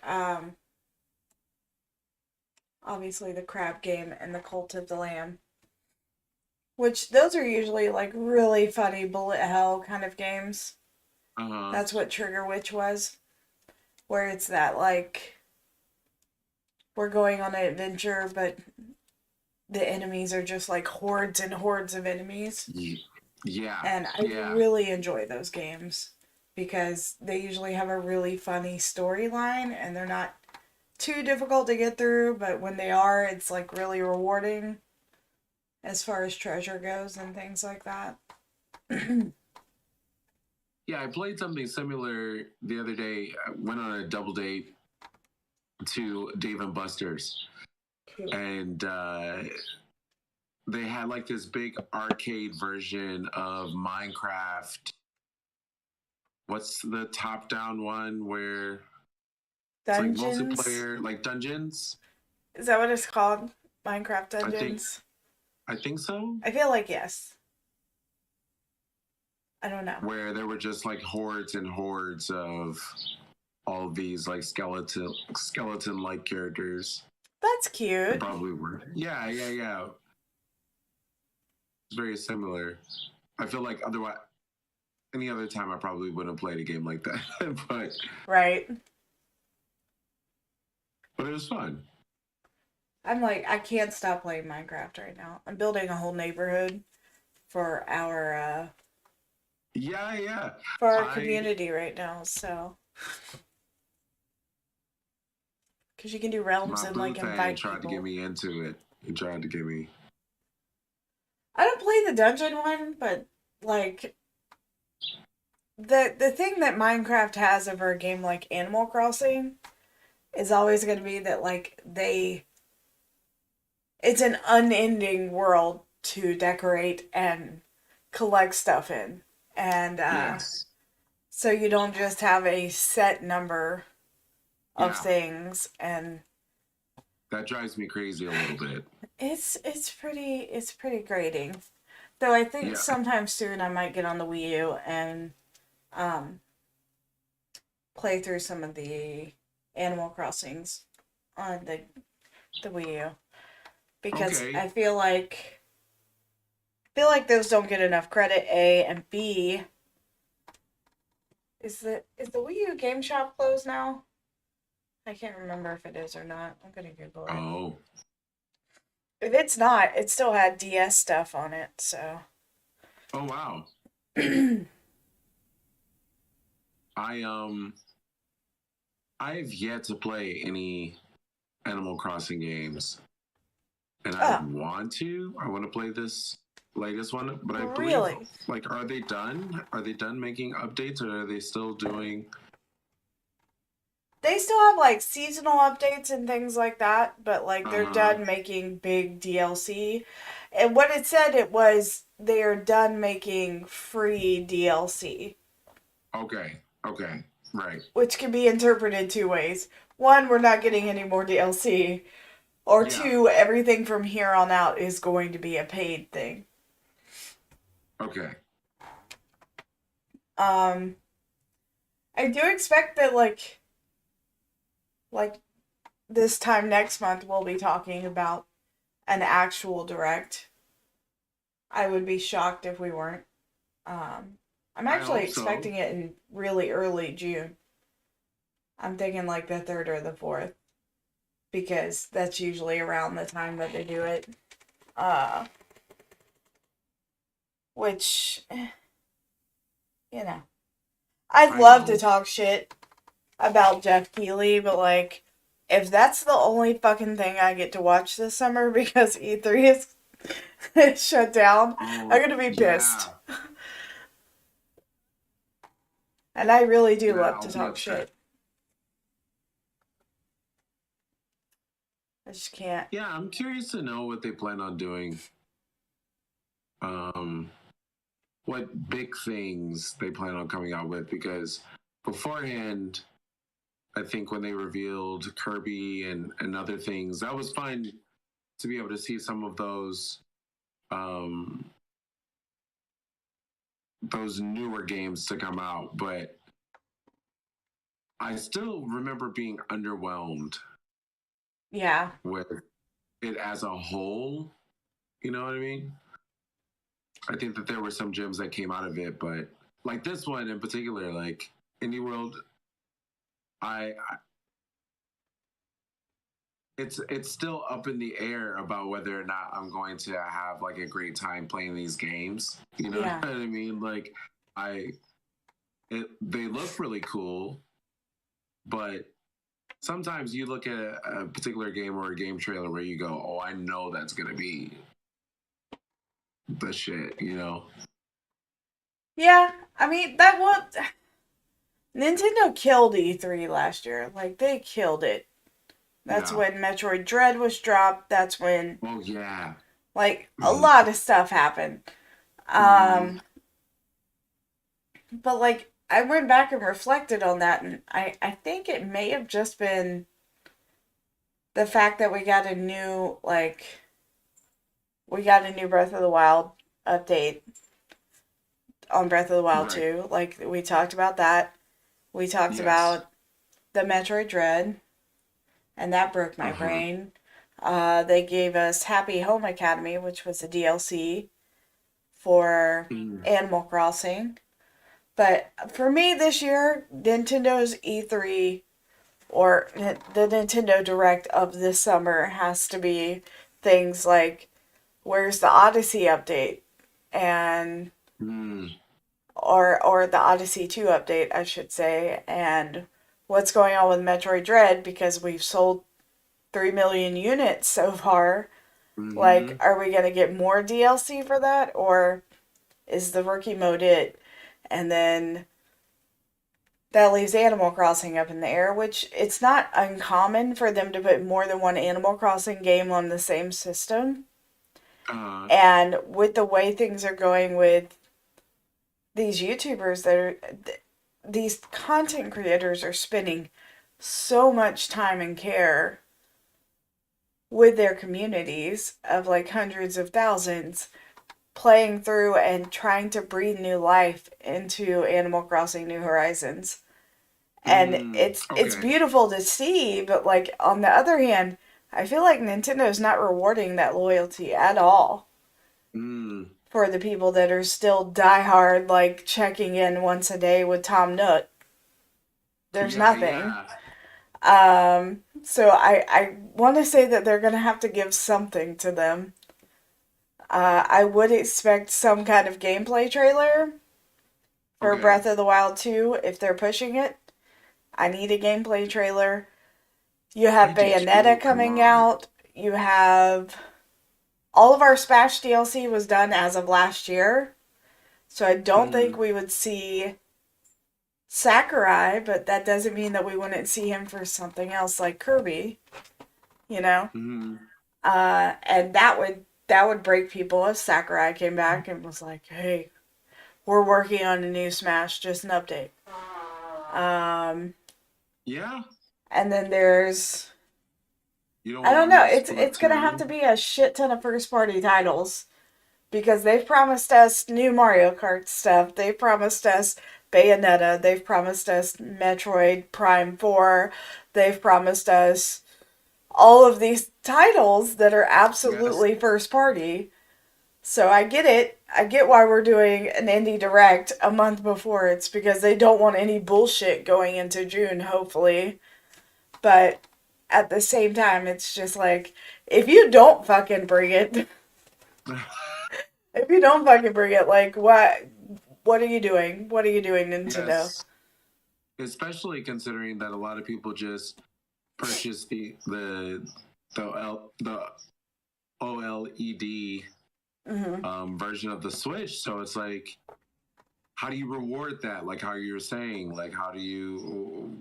obviously the crab game and the Cult of the Lamb. Which those are usually like really funny bullet hell kind of games. That's what Trigger Witch was. Where it's that like we're going on an adventure, but the enemies are just like hordes and hordes of enemies. Yeah. And I really enjoy those games because they usually have a really funny storyline and they're not too difficult to get through, but when they are, it's like really rewarding as far as treasure goes and things like that. Yeah, I played something similar the other day. I went on a double date to Dave and Buster's. And they had like this big arcade version of Minecraft. What's the top-down one where Dungeons? it's like multiplayer, like Dungeons? Is that what it's called? Minecraft Dungeons? I think so. I feel like yes. I don't know. Where there were just like hordes and hordes of all of these like skeleton-like characters. That's cute. Probably were. Yeah. It's very similar. I feel like otherwise, any other time I probably wouldn't have played a game like that. but Right. But it was fun. I'm like, I can't stop playing Minecraft right now. I'm building a whole neighborhood for our for our community right now, so because you can do realms My and blue like fan invite tried people. to get me into it. He tried to get me. I don't play the dungeon one, but like the thing that Minecraft has over a game like Animal Crossing is always going to be that like it's an unending world to decorate and collect stuff in. And so you don't just have a set number of things, and That drives me crazy a little bit. it's pretty grating. Though I think Yeah. sometime soon I might get on the Wii U and play through some of the Animal Crossings on the Wii U. Because Okay. I feel like those don't get enough credit, A, and B, is the Wii U Game Shop closed now? I can't remember if it is or not. I'm gonna Google it. Oh. If it's not, it still had DS stuff on it, so. Oh wow. I've yet to play any Animal Crossing games. And I want to. I want to play this latest one, but I believe Really? like are they done? Are they done making updates or are they still doing They still have like seasonal updates and things like that, but like they're Uh-huh. done making big DLC. And what it said it was they are done making free DLC, Okay. Right. which can be interpreted two ways. One, we're not getting any more DLC, or two, everything from here on out is going to be a paid thing. Okay. I do expect that like this time next month we'll be talking about an actual direct. I would be shocked if we weren't. I'm actually hope so. expecting it in really early June. I'm thinking like the 3rd or the 4th. Because that's usually around the time that they do it. Which, you know. I'd love to talk shit about Jeff Keighley, but like, if that's the only fucking thing I get to watch this summer because E3 is shut down, I'm gonna be pissed. And I really do love to talk shit. I just can't. Yeah, I'm curious to know what they plan on doing. What big things they plan on coming out with, because beforehand, I think when they revealed Kirby and other things, that was fun to be able to see some of those newer games to come out, but I still remember being underwhelmed. Yeah. With it as a whole, you know what I mean? I think that there were some gems that came out of it, but like this one in particular, like Indie World, it's still up in the air about whether or not I'm going to have like a great time playing these games. You know what I mean? Like they look really cool, but sometimes you look at a particular game or a game trailer where you go, "Oh, I know that's gonna be the shit," you know? Yeah, I mean, Nintendo killed E3 last year. Like, they killed it. That's when Metroid Dread was dropped. That's when... Oh, yeah. Like, a lot of stuff happened. But, like, I went back and reflected on that, and I think it may have just been the fact that we got a new Breath of the Wild update on Breath of the Wild 2. Like, we talked about that. We talked about the Metroid Dread, and that broke my brain. They gave us Happy Home Academy, which was a DLC for Animal Crossing. But for me this year, Nintendo's E3 or the Nintendo Direct of this summer has to be things like, where's the Odyssey update? And or the Odyssey 2 update, I should say, and what's going on with Metroid Dread, because we've sold 3 million units so far. Like, are we going to get more DLC for that, or is the rookie mode it? And then that leaves Animal Crossing up in the air, which it's not uncommon for them to put more than one Animal Crossing game on the same system. And with the way things are going with these YouTubers, these content creators are spending so much time and care with their communities of like hundreds of thousands, playing through and trying to breathe new life into Animal Crossing New Horizons. And it's beautiful to see, but like on the other hand, I feel like Nintendo's not rewarding that loyalty at all. For the people that are still diehard, like checking in once a day with Tom Nook. There's nothing. So I want to say that they're going to have to give something to them. I would expect some kind of gameplay trailer for Breath of the Wild 2 if they're pushing it. I need a gameplay trailer. You have Bayonetta coming out. You have... All of our Smash DLC was done as of last year. So I don't think we would see Sakurai, but that doesn't mean that we wouldn't see him for something else like Kirby. You know? And that would break people if Sakurai came back and was like, hey, we're working on a new Smash, just an update. Yeah. And then there's... I don't know. It's gonna have to be a shit ton of first party titles, because they've promised us new Mario Kart stuff. They've promised us Bayonetta. They've promised us Metroid Prime 4. They've promised us all of these titles that are absolutely first party. So I get it. I get why we're doing an indie direct a month before. It's because they don't want any bullshit going into June, hopefully. But at the same time, it's just like, if you don't fucking bring it, like, what are you doing? What are you doing, Nintendo? Yes. Especially considering that a lot of people just purchase the OLED version of the Switch. So it's like, how do you reward that? Like how you were saying, like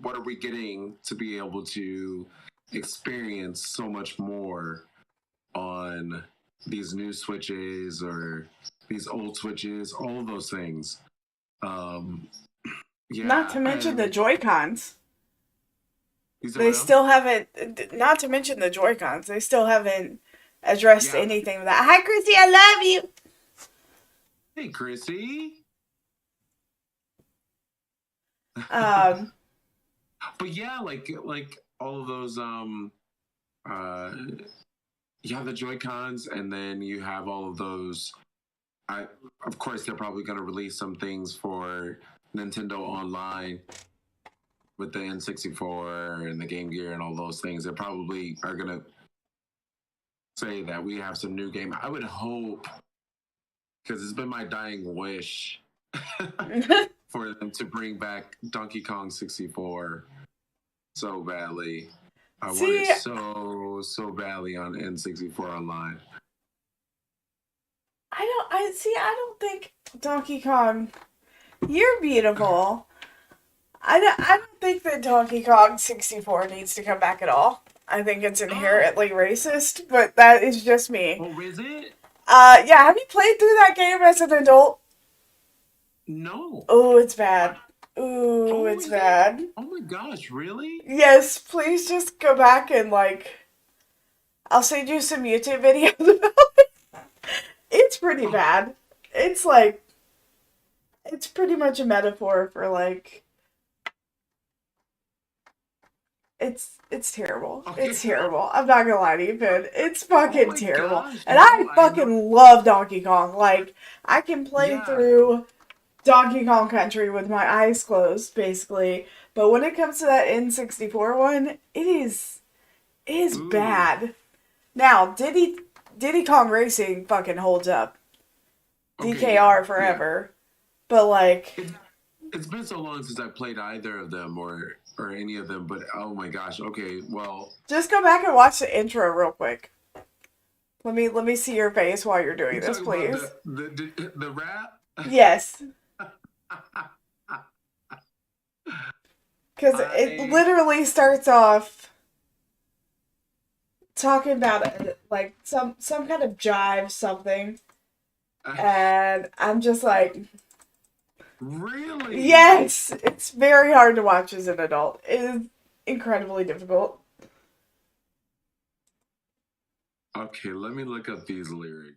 what are we getting to be able to experience so much more on these new Switches or these old Switches, all of those things. Yeah, not to mention the Joy-Cons. They what still haven't, not to mention the Joy-Cons, they still haven't addressed anything with that. Hi, Chrissy, I love you. Hey, Chrissy. But yeah, like all of those, you have the Joy-Cons, and then you have all of those. Of course, they're probably going to release some things for Nintendo Online with the N64 and the Game Gear and all those things. They probably are going to say that we have some new game. I would hope, because it's been my dying wish for them to bring back Donkey Kong 64 so badly. I want it so badly on N64 Online. I don't think Donkey Kong, you're beautiful. I don't think that Donkey Kong 64 needs to come back at all. I think it's inherently racist, but that is just me. Oh, is it? Yeah, have you played through that game as an adult? No. Oh, it's bad. Ooh, it's bad. Oh my gosh, really? Yes, please just go back and, like, I'll send you some YouTube videos about it. It's pretty bad. It's like, it's pretty much a metaphor for, like, it's terrible. Okay. It's terrible. I'm not gonna lie to you, Ben. It's fucking terrible. gosh, And no, I fucking love Donkey Kong. Like, I can play through Donkey Kong Country with my eyes closed, basically. But when it comes to that N64 one, it is bad. Now, Diddy Kong Racing fucking holds up. DKR forever. But, like, it's been so long since I played either of them or any of them, but oh my gosh, okay, well, just go back and watch the intro real quick. Let me see your face while you're doing this, talking please. about the rap? Yes. Because it literally starts off talking about like some kind of jive something, and I'm just like, really? yes, it's very hard to watch as an adult. It is incredibly difficult. Okay, let me look up these lyrics.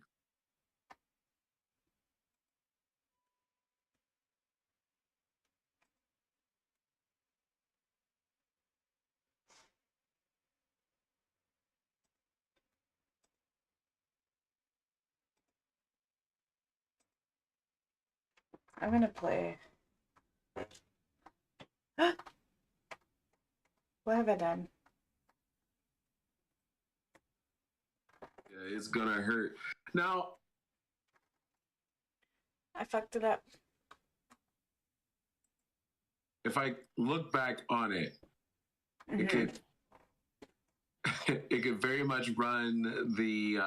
I'm gonna play. What have I done? Yeah, it's gonna hurt. Now, I fucked it up. if I look back on it, it could it could very much run the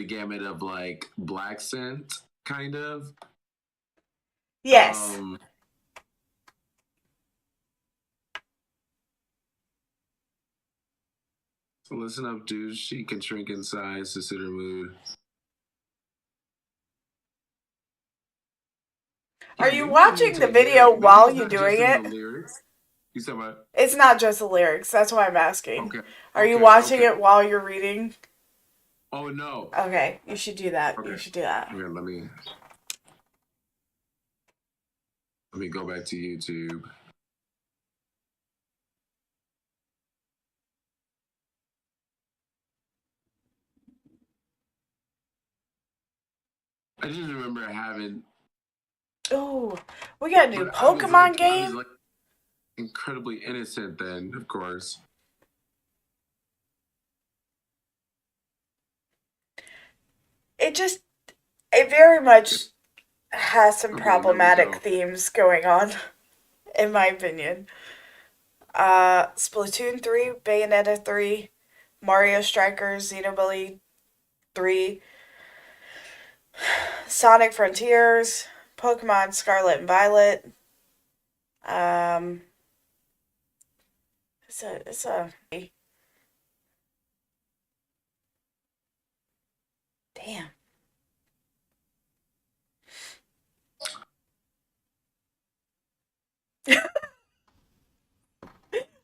gamut of like Black Scent kind of. Yes. So listen up, dude. She can shrink in size to suit her mood. Are you watching the video while you're doing it? You said what? It's not just the lyrics. That's why I'm asking. Okay. Are you watching it while you're reading? Oh no. Okay, you should do that. Okay. You should do that. Okay, let me go back to YouTube. remember having. Oh, we got a new But I was Pokemon like, I was game. like incredibly innocent then, of course. It very much has some Okay, here we problematic go. themes going on, in my opinion. Splatoon 3, Bayonetta 3, Mario Strikers, Xenoblade 3, Sonic Frontiers, Pokemon Scarlet and Violet. It's a damn.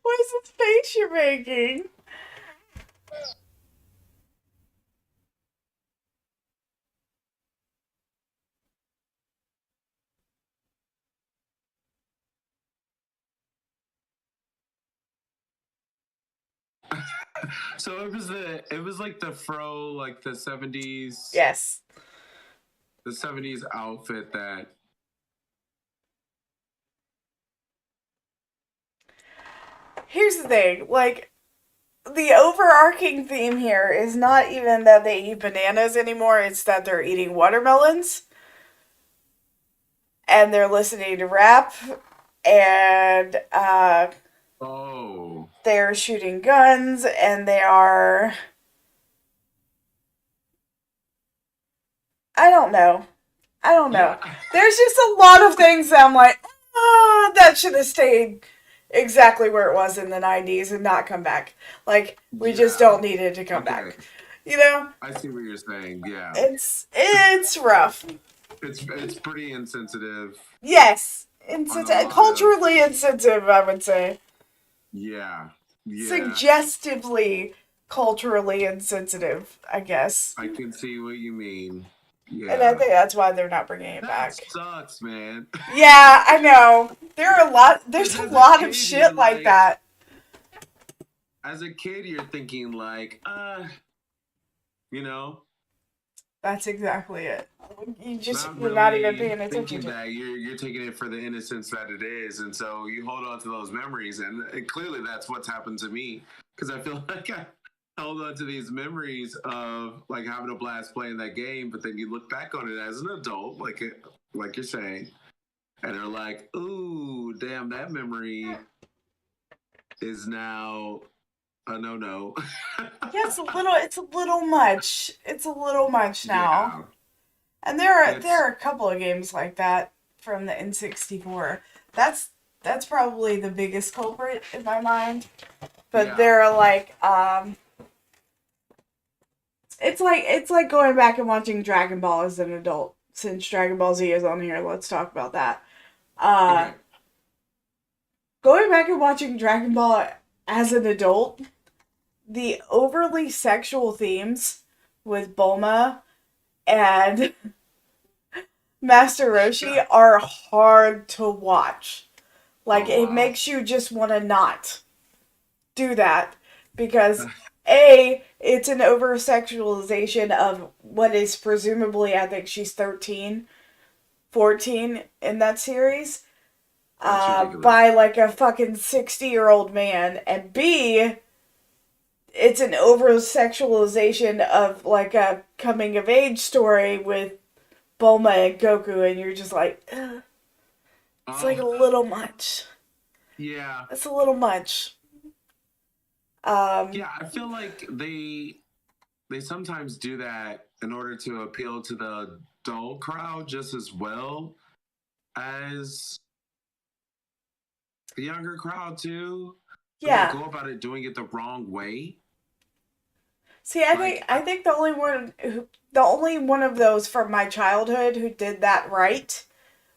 What is this face you're making? So it was like the fro, like the 70s. Yes. The 70s outfit that. Here's the thing, like, the overarching theme here is not even that they eat bananas anymore, it's that they're eating watermelons. And they're listening to rap. And, Oh. they're shooting guns, and they are... I don't know. There's just a lot of things that I'm like, oh, that should have stayed exactly where it was in the 90s and not come back. Like, we just don't need it to come back. You know? I see what you're saying. Yeah. It's rough. It's pretty insensitive. Yes. Insensitive. Culturally insensitive, I would say. Yeah. Yeah. Suggestively culturally insensitive, I guess. I can see what you mean. Yeah. And I think that's why they're not bringing it back. Sucks, man. Yeah, I know. There's a lot of shit like that. As a kid, you're thinking like, you know. That's exactly it. You're really not even paying attention thinking to it. that you're taking it for the innocence that it is, and so you hold on to those memories, and clearly that's what's happened to me, because I feel like I held on to these memories of like having a blast playing that game, but then you look back on it as an adult, like you're saying, and they're like, ooh, damn, that memory is now a no. Yeah, it's a little much. It's a little much now. Yeah. And there are a couple of games like that from the N64. That's probably the biggest culprit in my mind. But they're like it's like going back and watching Dragon Ball as an adult. Since Dragon Ball Z is on here, let's talk about that. Going back and watching Dragon Ball as an adult, the overly sexual themes with Bulma and Master Roshi are hard to watch. Like, it makes you just want to not do that. Because, A, it's an over-sexualization of what is presumably, I think she's 13, 14 in that series. By, like, a fucking 60-year-old man. And B, it's an over-sexualization of, like, a coming-of-age story with Bulma and Goku, and you're just like, ugh. It's like a little much. Yeah. It's a little much. Yeah, I feel like they sometimes do that in order to appeal to the adult crowd just as well as the younger crowd too. Yeah. They go about it doing it the wrong way. See, I think the only one of those from my childhood who did that right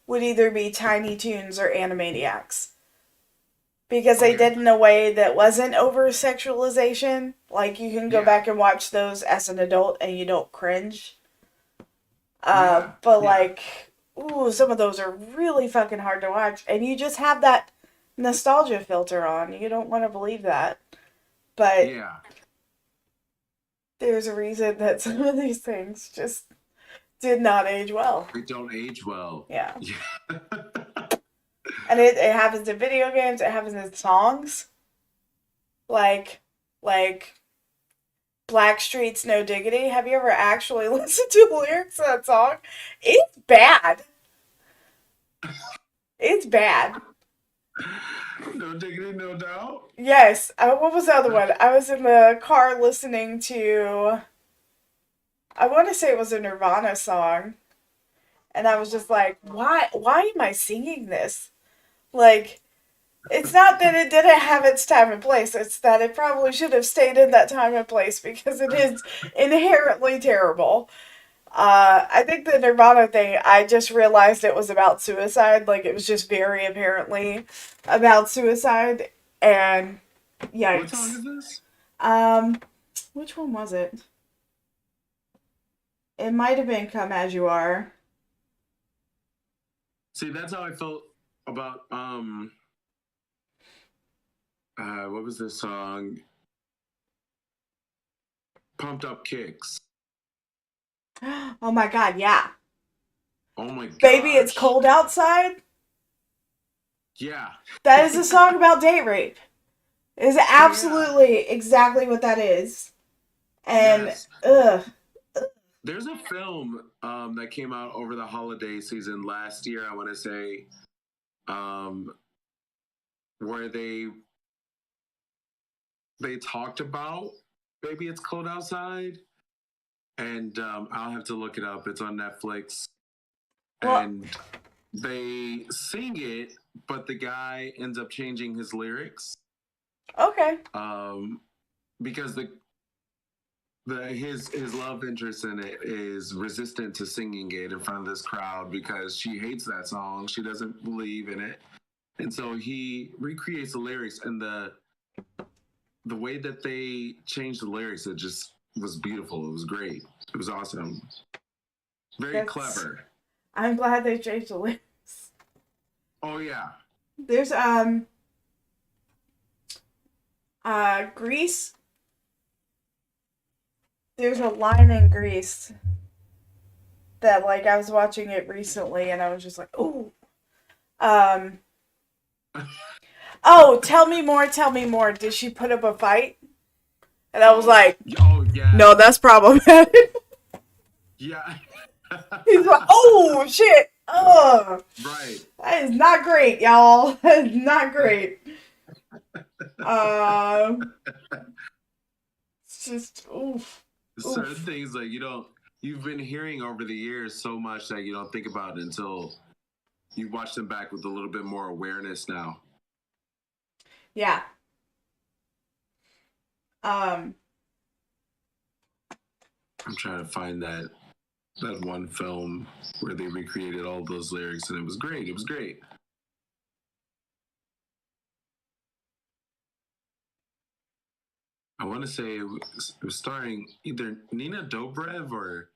would either be Tiny Toons or Animaniacs. Because they did in a way that wasn't over-sexualization. Like, you can go back and watch those as an adult and you don't cringe. Like, ooh, some of those are really fucking hard to watch. And you just have that nostalgia filter on. You don't want to believe that. But there's a reason that some of these things just did not age well. They don't age well. Yeah. And it happens in video games. It happens in songs. Like Blackstreet's No Diggity. Have you ever actually listened to the lyrics of that song? It's bad. It's bad. No diggity, no doubt. Yes. What was the other one? I was in the car listening to, I want to say it was a Nirvana song. And I was just like, why am I singing this? Like, it's not that it didn't have its time and place. It's that it probably should have stayed in that time and place because it is inherently terrible. I think the Nirvana thing, I just realized it was about suicide. Like, it was just very apparently about suicide. And, yikes. What song is this? Which one was it? It might have been Come As You Are. See, that's how I felt about, what was this song? Pumped Up Kicks. Oh my god, yeah. Oh my god. Baby, It's Cold Outside. Yeah. That is a song about date rape. It is absolutely exactly what that is. And, Yes. ugh. There's a film that came out over the holiday season last year, I want to say, where they talked about Baby It's Cold Outside. And I'll have to look it up. It's on Netflix. And they sing it, but the guy ends up changing his lyrics. Okay. Because his love interest in it is resistant to singing it in front of this crowd because she hates that song. She doesn't believe in it. And so he recreates the lyrics, and the way that they changed the lyrics, it just was beautiful. It was great. It was awesome. Very clever. I'm glad they changed the lyrics. Oh yeah. There's Grease. There's a line in Grease that, like, I was watching it recently and I was just like, ooh. Oh, tell me more. Did she put up a fight? And I was like, oh yeah. No, that's problematic. Yeah. He's like, oh shit. Ugh. Right. That is not great, y'all. That is not great. It's just oof. Certain things like you've been hearing over the years so much that you don't think about it until you watch them back with a little bit more awareness now. Yeah. I'm trying to find that one film where they recreated all those lyrics, and it was great. It was great. I want to say it was starring either Nina Dobrev or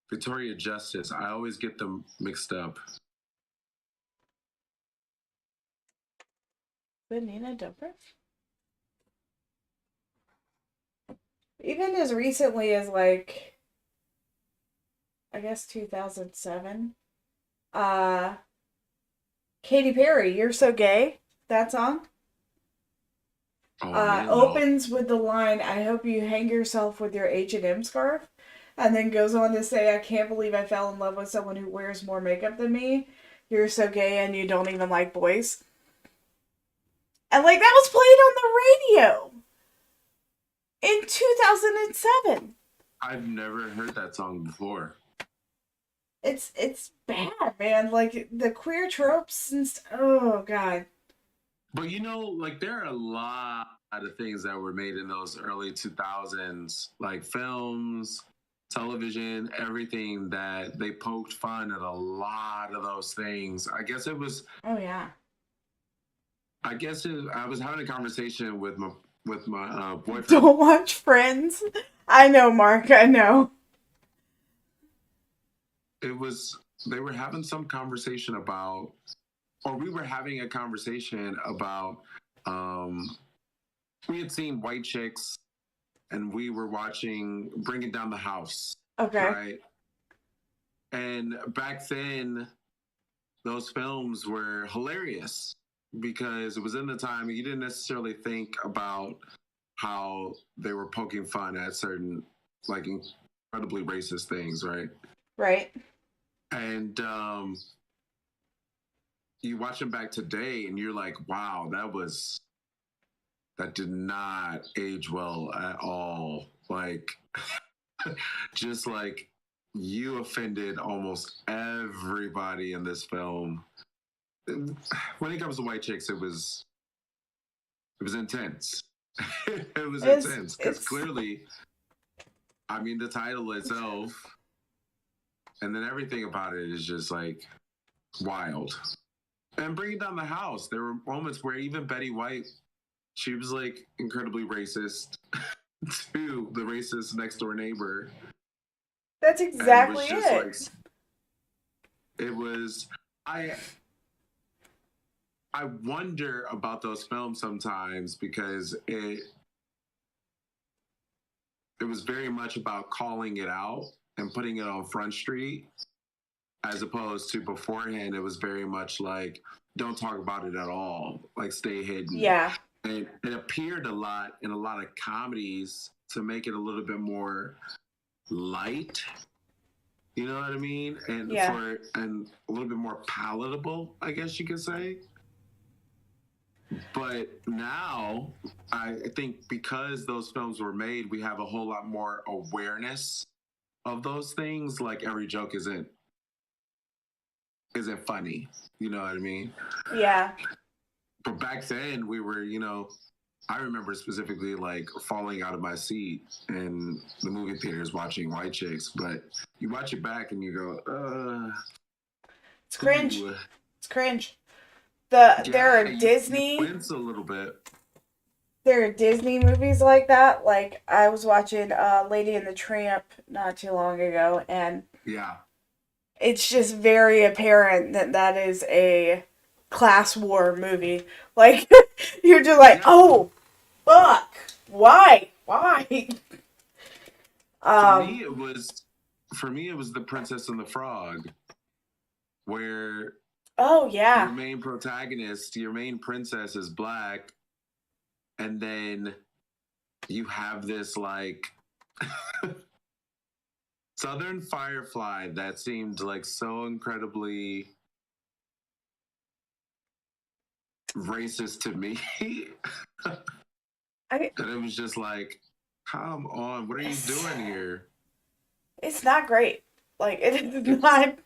Victoria Justice. I always get them mixed up. With Nina Dobrev? Even as recently as, like, I guess 2007. Katy Perry, You're So Gay. That song. Opens with the line, I hope you hang yourself with your H&M scarf. And then goes on to say, I can't believe I fell in love with someone who wears more makeup than me. You're so gay and you don't even like boys. And, like, that was played on the radio in 2007. I've never heard that song before. It's bad, man. Like, the queer tropes and oh, God. But, like, there are a lot of things that were made in those early 2000s, like films, television, everything that they poked fun at a lot of those things. I guess it was... Oh, yeah. I was having a conversation with my boyfriend. Don't watch Friends. I know, Mark. I know. They were having some conversation about, or we were having a conversation about, we had seen White Chicks and we were watching Bringing Down the House. Okay. Right? And back then, those films were hilarious because it was in the time you didn't necessarily think about how they were poking fun at certain, like, incredibly racist things, right? Right. And you watch them back today and you're like, wow, that did not age well at all. Like, just like, you offended almost everybody in this film. When it comes to white chicks, it was intense. It was intense because clearly, I mean, the title itself and then everything about it is just like wild. And bringing down the house, there were moments where even Betty White, she was like incredibly racist to the racist next door neighbor. That's exactly it. Like, it was. I wonder about those films sometimes because it was very much about calling it out and putting it on Front Street, as opposed to beforehand. It was very much like, don't talk about it at all, like stay hidden. Yeah. And it appeared a lot in a lot of comedies to make it a little bit more light. You know what I mean? And and a little bit more palatable, I guess you could say. But now, I think because those films were made, we have a whole lot more awareness of those things. Like, every joke isn't funny. You know what I mean? Yeah. But back then, we were, I remember specifically like falling out of my seat in the movie theaters watching White Chicks. But you watch it back and you go, it's cringe. Ooh. It's cringe. There are Disney. You wince a little bit. There are Disney movies like that. Like, I was watching Lady and the Tramp not too long ago, and it's just very apparent that is a class war movie. Like, you're just like, oh, fuck, why? For me, it was The Princess and the Frog, where your main protagonist, your main princess is black, and then you have this like Southern Firefly that seemed like so incredibly racist to me. And it was just like, come on, what are you doing here? It's not great. Like, it is not.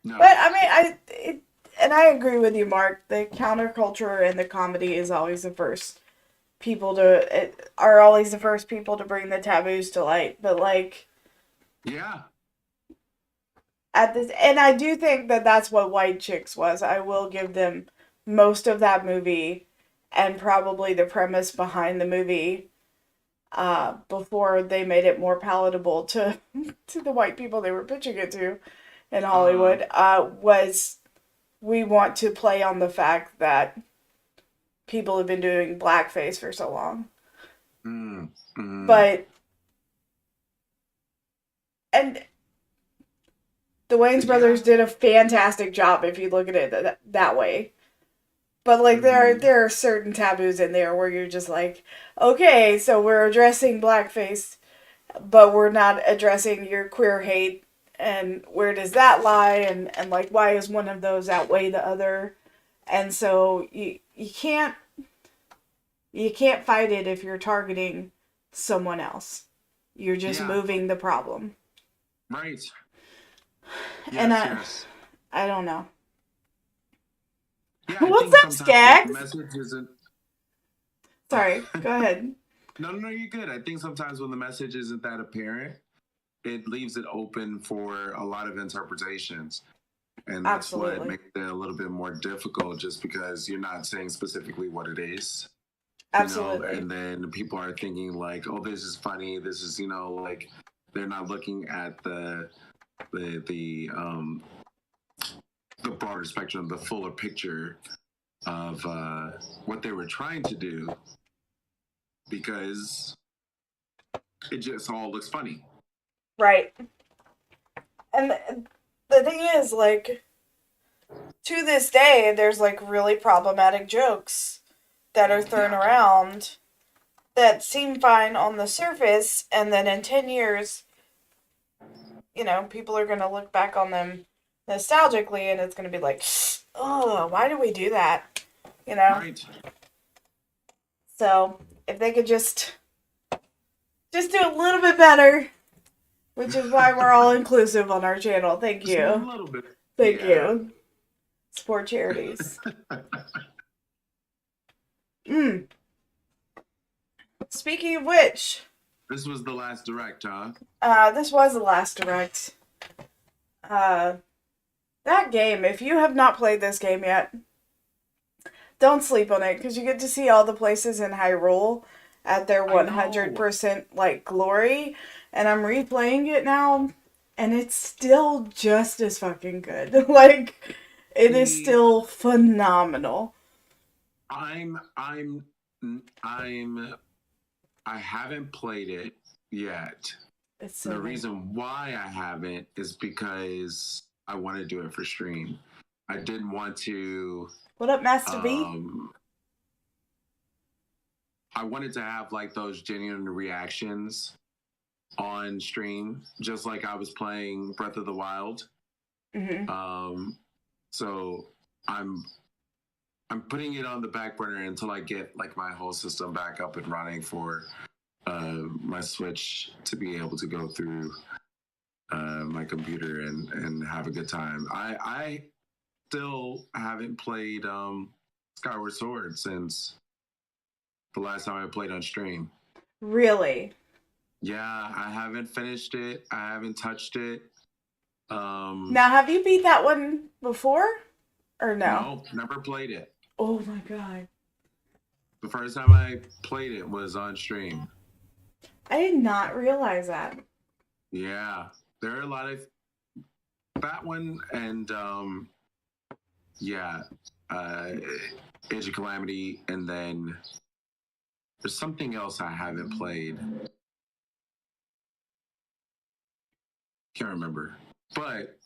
No. But I mean, I agree with you, Mark. The counterculture and the comedy is always the first people to bring the taboos to light. But like, yeah. And I do think that that's what White Chicks was. I will give them most of that movie and probably the premise behind the movie before they made it more palatable to the white people they were pitching it to in Hollywood, was we want to play on the fact that people have been doing blackface for so long. But, and the Wayans brothers did a fantastic job if you look at it that way. But like there are certain taboos in there where you're just like, okay, so we're addressing blackface, but we're not addressing your queer hate, and where does that lie? And like, why is one of those outweigh the other? And so you can't fight it if you're targeting someone else. You're just moving the problem. Right. And Yes. I don't know. Yeah, What's up, Skaggs? The message isn't. Sorry, go ahead. No, you're good. I think sometimes when the message isn't that apparent, it leaves it open for a lot of interpretations. And that's what makes it a little bit more difficult, just because you're not saying specifically what it is. Absolutely. And then people are thinking like, oh, this is funny. This is, like, they're not looking at the broader spectrum, the fuller picture of what they were trying to do, because it just all looks funny. Right. And the thing is, like, to this day, there's like really problematic jokes that are thrown around that seem fine on the surface, and then in 10 years, you know, people are going to look back on them nostalgically, and it's going to be like, oh, why did we do that? You know? Right. So, if they could just do a little bit better, which is why we're all inclusive on our channel. Thank you. Just a little bit. Thank you. Support charities. Speaking of which, This was the last direct, huh? this was the last direct. That game, if you have not played this game yet, don't sleep on it, because you get to see all the places in Hyrule at their 100% like glory, and I'm replaying it now, and it's still just as fucking good. Like, it is still phenomenal. I haven't played it yet. It's so The good. reason why I haven't is because I want to do it for stream. I didn't want to. What up, Master B? I wanted to have like those genuine reactions on stream, just like I was playing Breath of the Wild. So I'm putting it on the back burner until I get like my whole system back up and running for my Switch to be able to go through my computer and have a good time. I still haven't played Skyward Sword since the last time I played on stream. Really? Yeah, I haven't finished it. I haven't touched it. Now, have you beat that one before? Or no? No, never played it. Oh my god. The first time I played it was on stream. I did not realize that. Yeah, there are a lot of that one and Age of Calamity, and then there's something else I haven't played. Can't remember, but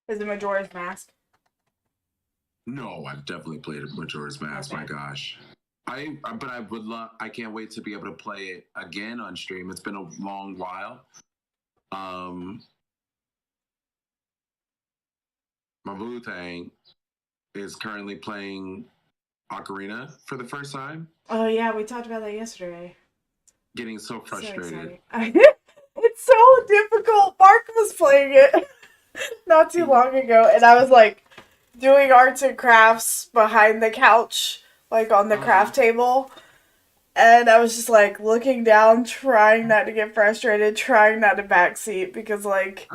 Is it Majora's Mask? no, I've definitely played Majora's Mask. My gosh, I would love. I can't wait to be able to play it again on stream. It's been a long while. My boo thing is currently playing Ocarina for the first time. Oh yeah, we talked about that yesterday. Getting so frustrated. It's so difficult. Mark was playing it not too long ago, and I was like doing arts and crafts behind the couch, like on the craft table. And I was just like looking down, trying not to get frustrated, trying not to backseat, because like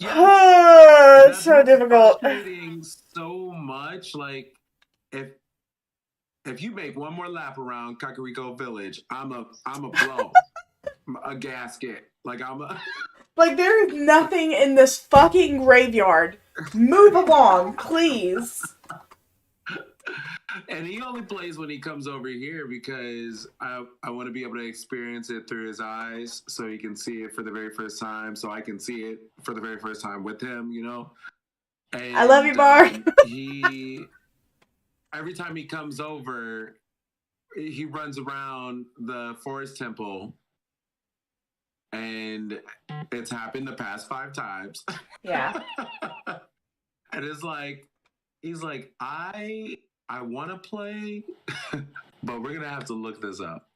it's so difficult. Frustrating so much. Like if you make one more lap around Kakariko Village, I'm a blow a gasket. Like Like, there is nothing in this fucking graveyard. Move along, please. And he only plays when he comes over here because I want to be able to experience it through his eyes so he can see it for the very first time, so I can see it for the very first time with him, you know? And, I love you, Bar. Every time he comes over, he runs around the Forest Temple, and it's happened the past 5 times. Yeah. And it's like, he's like, I want to play, but we're gonna have to look this up.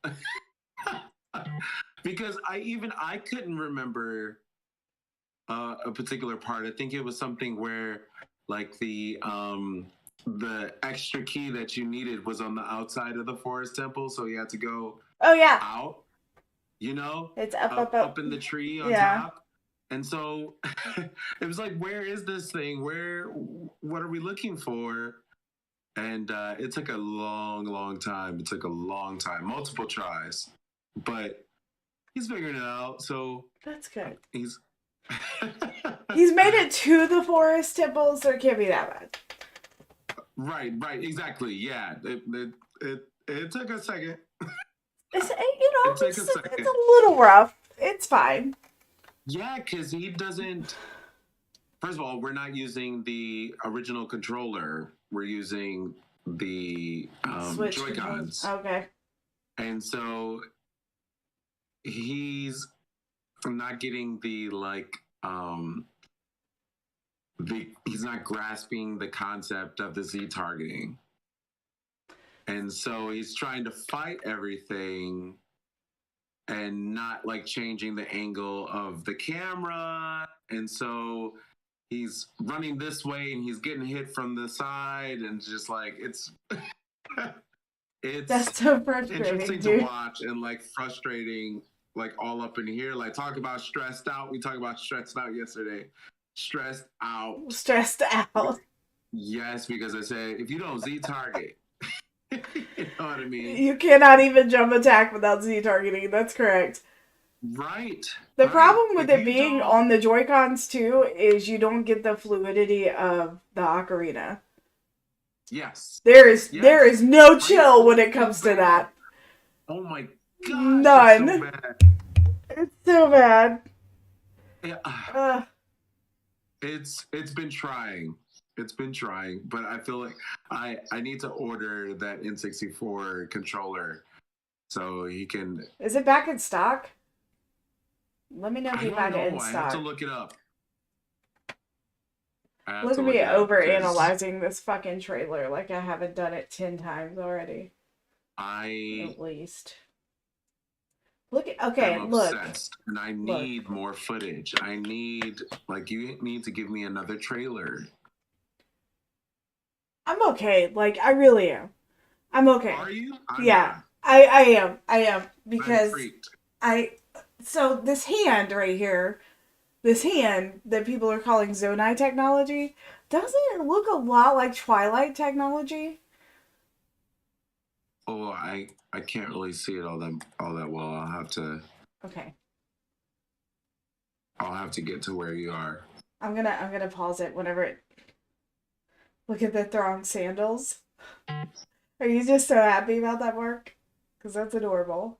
Because I couldn't remember a particular part. I think it was something where like the extra key that you needed was on the outside of the Forest Temple, so you had to go out, you know? It's up in the tree on Yeah. top. And so it was like, where is this thing? What are we looking for? And it took a long time. It took a long time, multiple tries, but he's figuring it out. So that's good. He's made it to the Forest Temple, so it can't be that bad. right, exactly. Yeah, it took a second. It's, you know, It took it's a second. a little rough. It's fine. Yeah, because he doesn't. First of all, we're not using the original controller. We're using the Switch Joy-Cons. controls. Okay. And so he's not getting the he's not grasping the concept of the Z targeting. And so he's trying to fight everything and not like changing the angle of the camera. And so he's running this way and he's getting hit from the side, and just like it's That's so frustrating, interesting dude. to watch and like frustrating, like all up in here. Like talk about stressed out. We talked about stressed out yesterday. Stressed out. Stressed out. Yes, because I said if you don't Z target, you know what I mean? You cannot even jump attack without Z targeting. That's correct. Right. The right. problem with If it you being don't- on the Joy-Cons too is you don't get the fluidity of the Ocarina. Yes. There is Yes. no chill when it comes to that. Oh my god. None. It's so bad. It's so bad. Yeah. It's been trying. It's been trying, but I feel like I need to order that N64 controller so he can. Is it back in stock? Let me know if I you don't find it in know. I have to stock. look it up. I have Look to at look me it up over 'cause analyzing this fucking trailer like I haven't done it 10 times already. I At least. Look at okay, am look. obsessed, and I need more footage. I need you need to give me another trailer. I'm okay. Like I really am. I'm okay. Are you? I'm Yeah. not. I am I'm because freaked. so this hand right here, this hand that people are calling Zonai technology, doesn't it look a lot like Twilight technology? Oh, I can't really see it all that well. Okay. I'll have to get to where you are. I'm gonna pause it whenever it. Look at the throng sandals. Are you just so happy about that, Mark? Because that's adorable.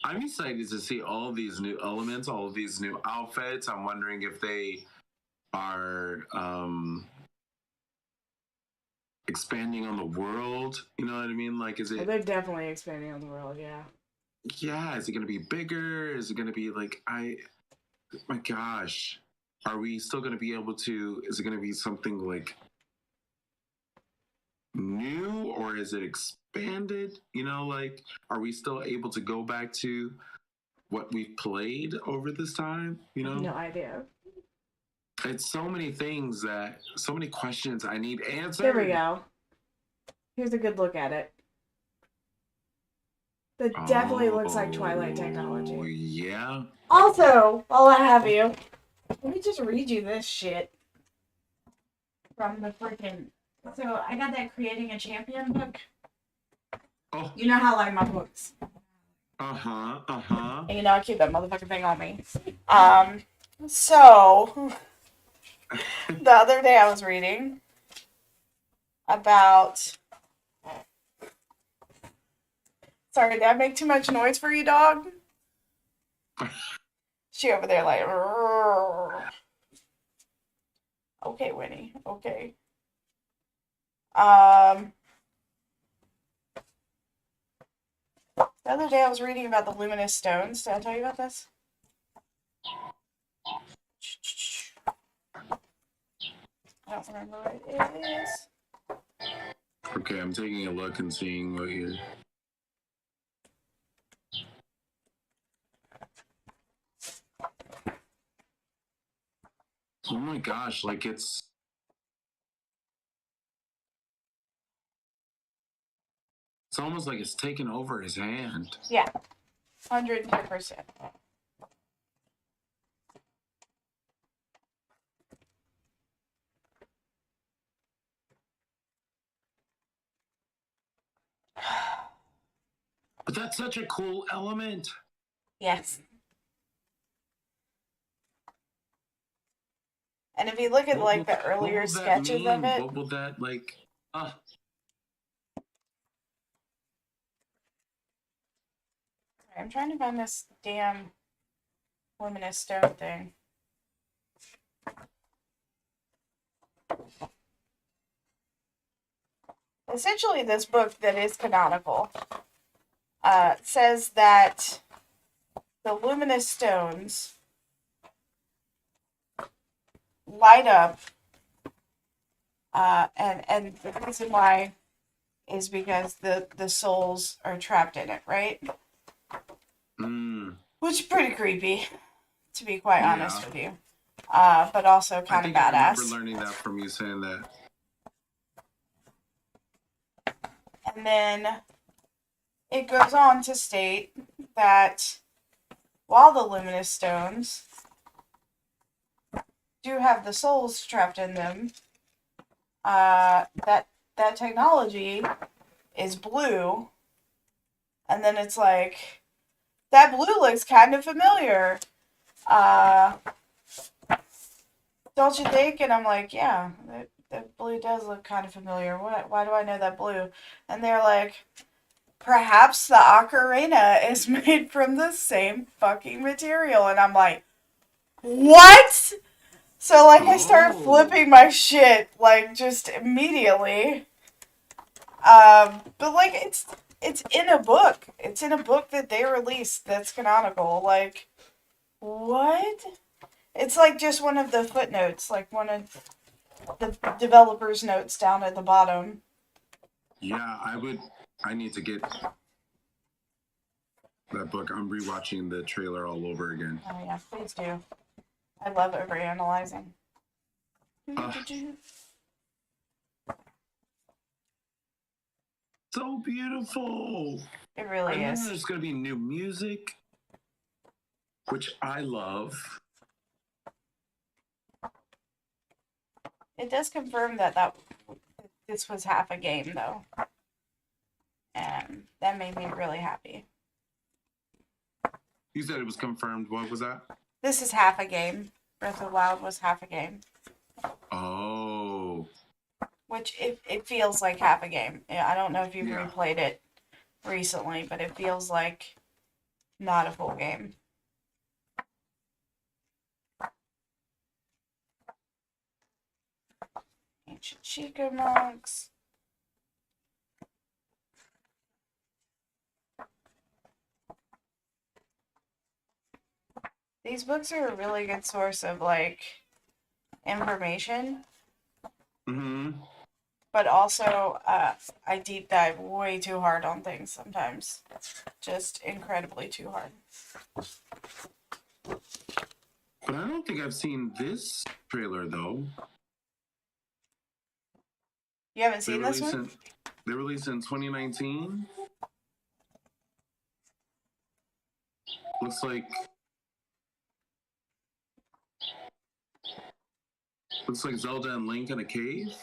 I'm excited to see all of these new elements, all of these new outfits. I'm wondering if they are expanding on the world. You know what I mean? Like, is Well, it? they're definitely expanding on the world, yeah. Yeah. Is it going to be bigger? Is it going to be like my gosh, are we still going to be able to? Is it going to be something like new, or is it expanded? You know, like, are we still able to go back to what we've played over this time? You know, No idea. it's so many things so many questions I need answered. There we go. Here's a good look at it. That definitely looks like Twilight technology. Oh, yeah. Also, while I have you, let me just read you this shit from the freaking. So I got that Creating a Champion book. Oh. You know how I like my books. Uh-huh. And you know I keep that motherfucking thing on me. So the other day I was reading about. Sorry, did I make too much noise for you, dog? She over there like. "Rrrr." Okay, Winnie. Okay. The other day I was reading about the luminous stones. Did I tell you about this? I don't remember what it is. Okay, I'm taking a look and seeing what you're. Oh my gosh, like it's almost like it's taken over his hand. Yeah. 110%. But that's such a cool element. Yes. And if you look at like the earlier sketches of it, What will that like? I'm trying to find this damn luminous stone thing. Essentially, this book that is canonical says that the luminous stones light up, and the reason why is because the souls are trapped in it, right? Which is pretty creepy, to be quite honest with you. But also kind of badass. I remember learning that from you saying that. And then it goes on to state that while the luminous stones do have the souls trapped in them, that technology is blue. And then it's like, that blue looks kind of familiar. Don't you think? And I'm like, yeah, that blue does look kind of familiar. Why do I know that blue? And they're like, perhaps the ocarina is made from the same fucking material. And I'm like, what? So, like, I start flipping my shit, like, just immediately. But, like, it's in a book. It's in a book that they released that's canonical. Like, what? It's like just one of the footnotes, like one of the developer's notes down at the bottom. Yeah, I need to get that book. I'm rewatching the trailer all over again. Oh yeah, please do. I love overanalyzing. So beautiful. It really and is. Then there's going to be new music, which I love. It does confirm that this was half a game, though. And that made me really happy. You said it was confirmed. What was that? This is half a game. Breath of the Wild was half a game. Oh. Which, it feels like half a game. Yeah, I don't know if you've Yeah. replayed it recently, but it feels like not a full game. Ancient Chico monks. These books are a really good source of, like, information. Mm-hmm. But also, I deep dive way too hard on things sometimes. Just incredibly too hard. But I don't think I've seen this trailer, though. You haven't seen this one? They released in 2019. Looks like Zelda and Link in a cave.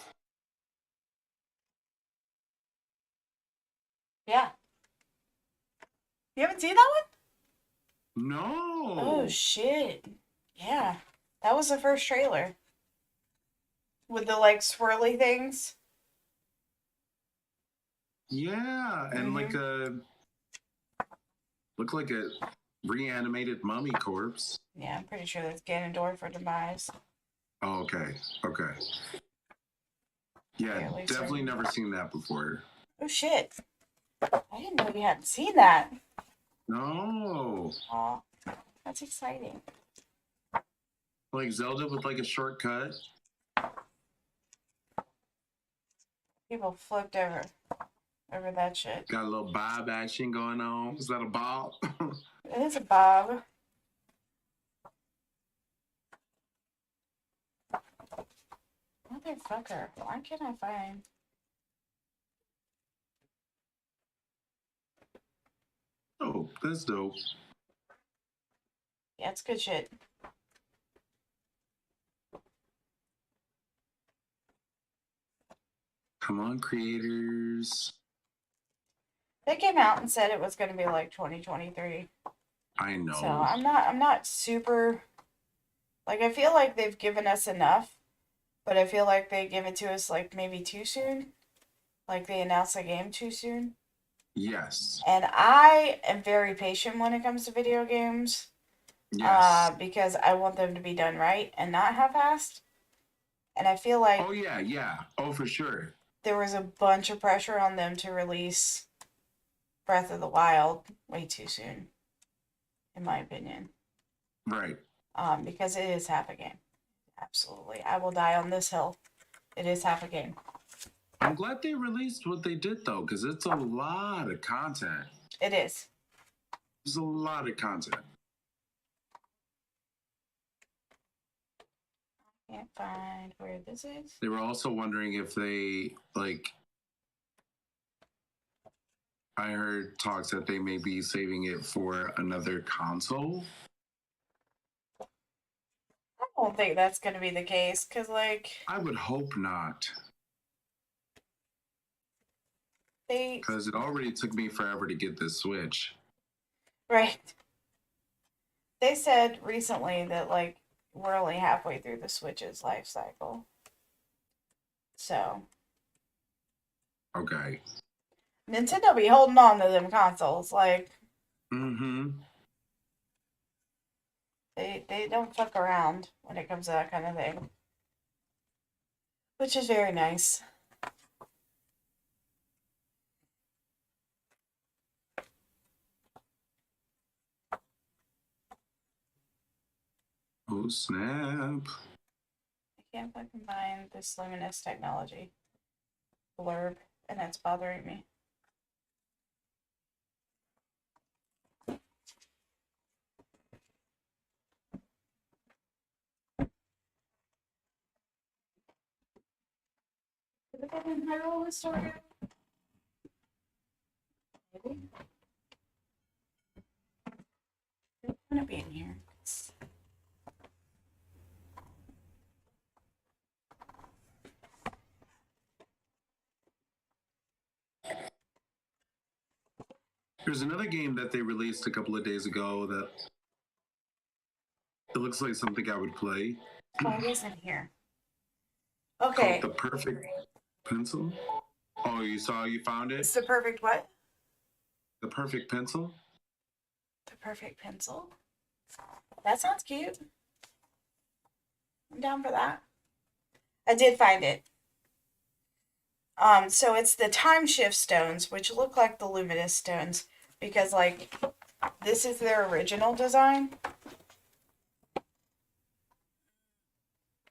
Yeah. You haven't seen that one? No. Oh, shit. Yeah. That was the first trailer. With the, like, swirly things. Yeah, and like looked like a reanimated mummy corpse. Yeah, I'm pretty sure that's Ganondorf or Demise. Oh, okay. Yeah, Fairly definitely certain. never seen that before. Oh, shit. I didn't know you hadn't seen that. No. Aw, that's exciting. Like Zelda with like a shortcut. People flipped over that shit. Got a little bob action going on. Is that a bob? It is a bob. Motherfucker. Why can't I find... Oh, that's dope. Yeah, it's good shit. Come on, creators. They came out and said it was going to be like 2023. I know. So I'm not super, like, I feel like they've given us enough, but I feel like they give it to us like maybe too soon. Like they announced the game too soon. Yes. And I am very patient when it comes to video games. Yes. Because I want them to be done right and not half-assed. And I feel like Oh yeah, yeah. Oh, for sure. there was a bunch of pressure on them to release Breath of the Wild way too soon, in my opinion. Right. Because it is half a game. Absolutely. I will die on this hill. It is half a game. I'm glad they released what they did though, because it's a lot of content. It is. There's a lot of content. Can't find where this is. They were also wondering if they I heard talks that they may be saving it for another console. I don't think that's going to be the case, because, like... I would hope not. They... Because it already took me forever to get this Switch. Right. They said recently that, like, we're only halfway through the Switch's life cycle. So... Okay. Nintendo be holding on to them consoles, like... Mm-hmm. They don't fuck around when it comes to that kind of thing. Which is very nice. Oh, snap. I can't fucking find this Luminous technology blurb, and it's bothering me. Did it go in Hyrule Historia? Maybe. It's gonna be in here. There's another game that they released a couple of days ago that it looks like something I would play. Oh, it is in here. Okay. Called The Perfect Pencil. Oh, you found it? It's the perfect what? The Perfect Pencil? The perfect pencil? That sounds cute. I'm down for that. I did find it. So it's the time shift stones, which look like the luminous stones, because like this is their original design.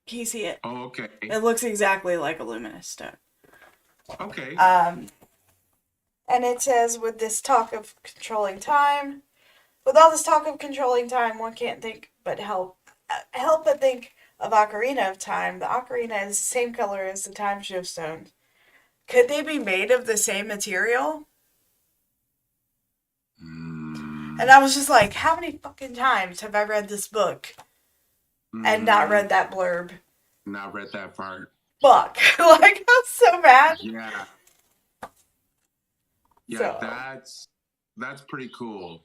Can you see it? Oh, okay. It looks exactly like a luminous stone. Okay. And it says, with this talk of controlling time, with all this talk of controlling time, one can't think but help but think of Ocarina of Time. The ocarina is the same color as the time shift stones. Could they be made of the same material? And I was just like, how many fucking times have I read this book and not read that blurb? Not read that part. Fuck. Like, I'm so mad. Yeah. Yeah, So- that's pretty cool.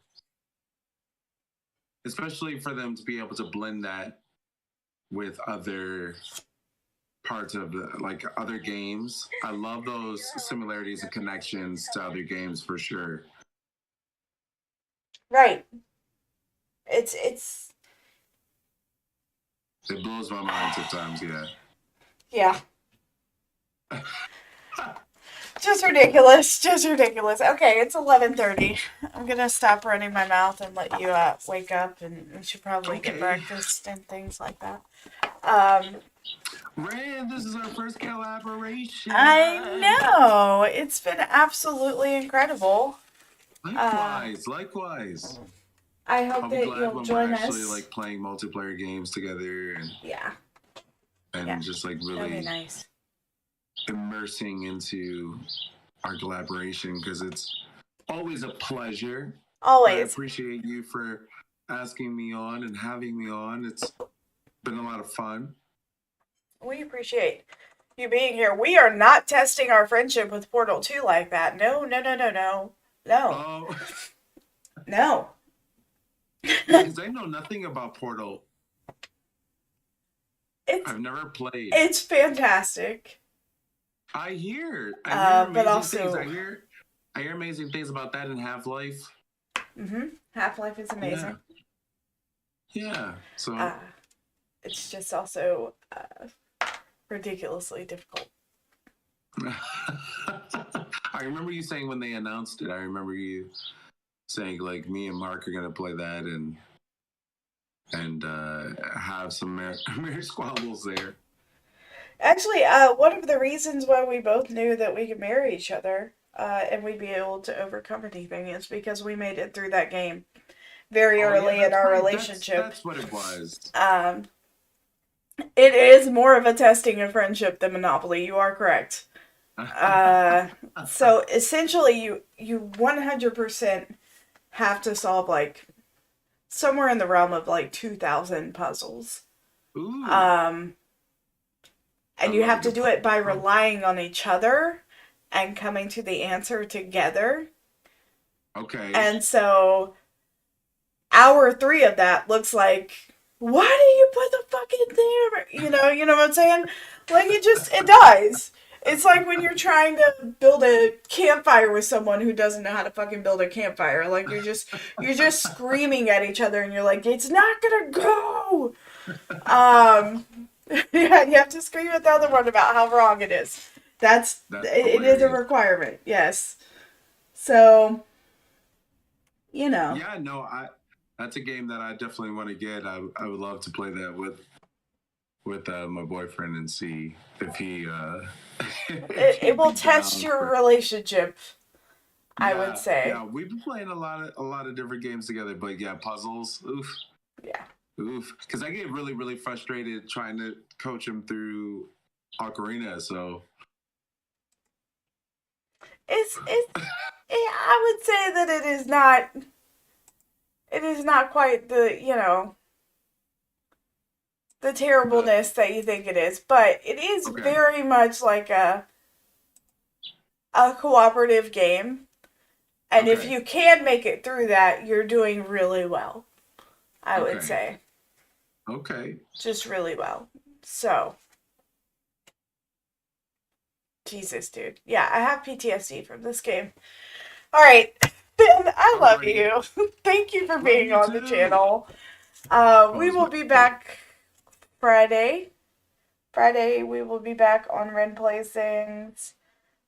Especially for them to be able to blend that with other parts of like other games. I love those similarities and connections to other games for sure. Right. It's It blows my mind sometimes, yeah. yeah. Just ridiculous. Just ridiculous. Okay, it's 11:30. I'm gonna stop running my mouth and let you wake up, and we should probably get breakfast and things like that. Rand, this is our first collaboration. I know. It's been absolutely incredible. Likewise. I hope I'll be that glad you'll when join we're actually us. like playing multiplayer games together and Yeah. just like That'll be really nice. immersing into our collaboration because it's always a pleasure. Always. I appreciate you for asking me on and having me on. It's been a lot of fun. We appreciate you being here. We are not testing our friendship with Portal 2 like that. No. Oh, No. because I know nothing about Portal. I've never played. It's fantastic. I hear But amazing also- things. I hear I hear amazing things about that in Half-Life. Half-Life is amazing. Yeah. So It's just also ridiculously difficult. I remember you saying when they announced it, I remember you saying like me and Mark are gonna play that and have some marriage squabbles there. Actually, one of the reasons why we both knew that we could marry each other and we'd be able to overcome anything is because we made it through that game very early in our relationship. That's what it was. It is more of a testing of friendship than Monopoly. You are correct. So essentially, you 100% have to solve like somewhere in the realm of like 2,000 puzzles. Ooh. And you have to do it by relying on each other and coming to the answer together. Okay. And so, hour 3 of that looks like, why do you put the fucking thing over? You know what I'm saying? Like, it dies. It's like when you're trying to build a campfire with someone who doesn't know how to fucking build a campfire. Like, you're just screaming at each other and you're like, it's not gonna go! Yeah, you have to scream at the other one about how wrong it is. It is a requirement, yes. So, Yeah, no, that's a game that I definitely want to get. I would love to play that with my boyfriend and see if he it will test your relationship, I would say. Yeah, we've been playing a lot of different games together, but yeah, puzzles, oof. Yeah. Oof, because I get really, really frustrated trying to coach him through Ocarina. So I would say that it is not. It is not quite the the terribleness that you think it is, but it is very much like a cooperative game, and if you can make it through that, you're doing really well. I would say. Okay. Just really well. So. Jesus, dude. Yeah, I have PTSD from this game. Alright. Ben, I love you. Thank you for being on the channel. We will be back Friday. Friday, we will be back on Ren Plays Things.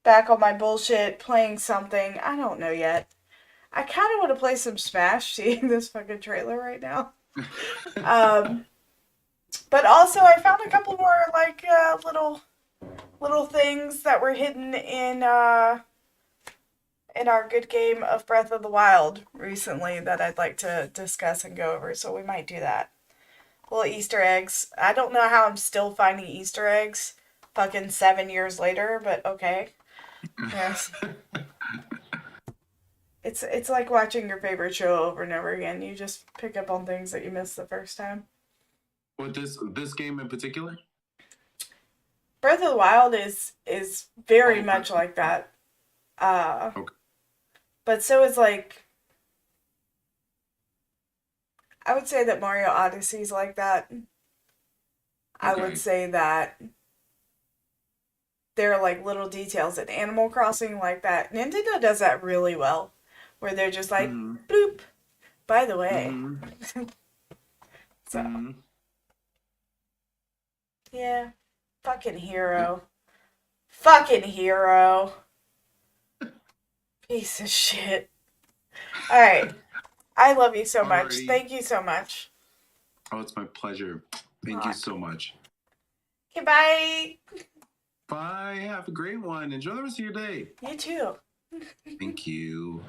Back on my bullshit, playing something. I don't know yet. I kind of want to play some Smash, seeing this fucking trailer right now. But also, I found a couple more, like, little things that were hidden in our good game of Breath of the Wild recently that I'd like to discuss and go over, so we might do that. Little Easter eggs. I don't know how I'm still finding Easter eggs fucking 7 years later, but okay. Yes. It's like watching your favorite show over and over again. You just pick up on things that you missed the first time. What, this game in particular? Breath of the Wild is very much like that. But so is like, I would say that Mario Odyssey's like that. I would say that there are like little details in Animal Crossing like that. Nintendo does that really well. Where they're just like, bloop, by the way. So. Yeah. Fucking hero. Fucking hero. Piece of shit. Alright. I love you so much. Thank you so much. Oh, it's my pleasure. Thank you so much. Okay, bye. Bye. Have a great one. Enjoy the rest of your day. You too. Thank you.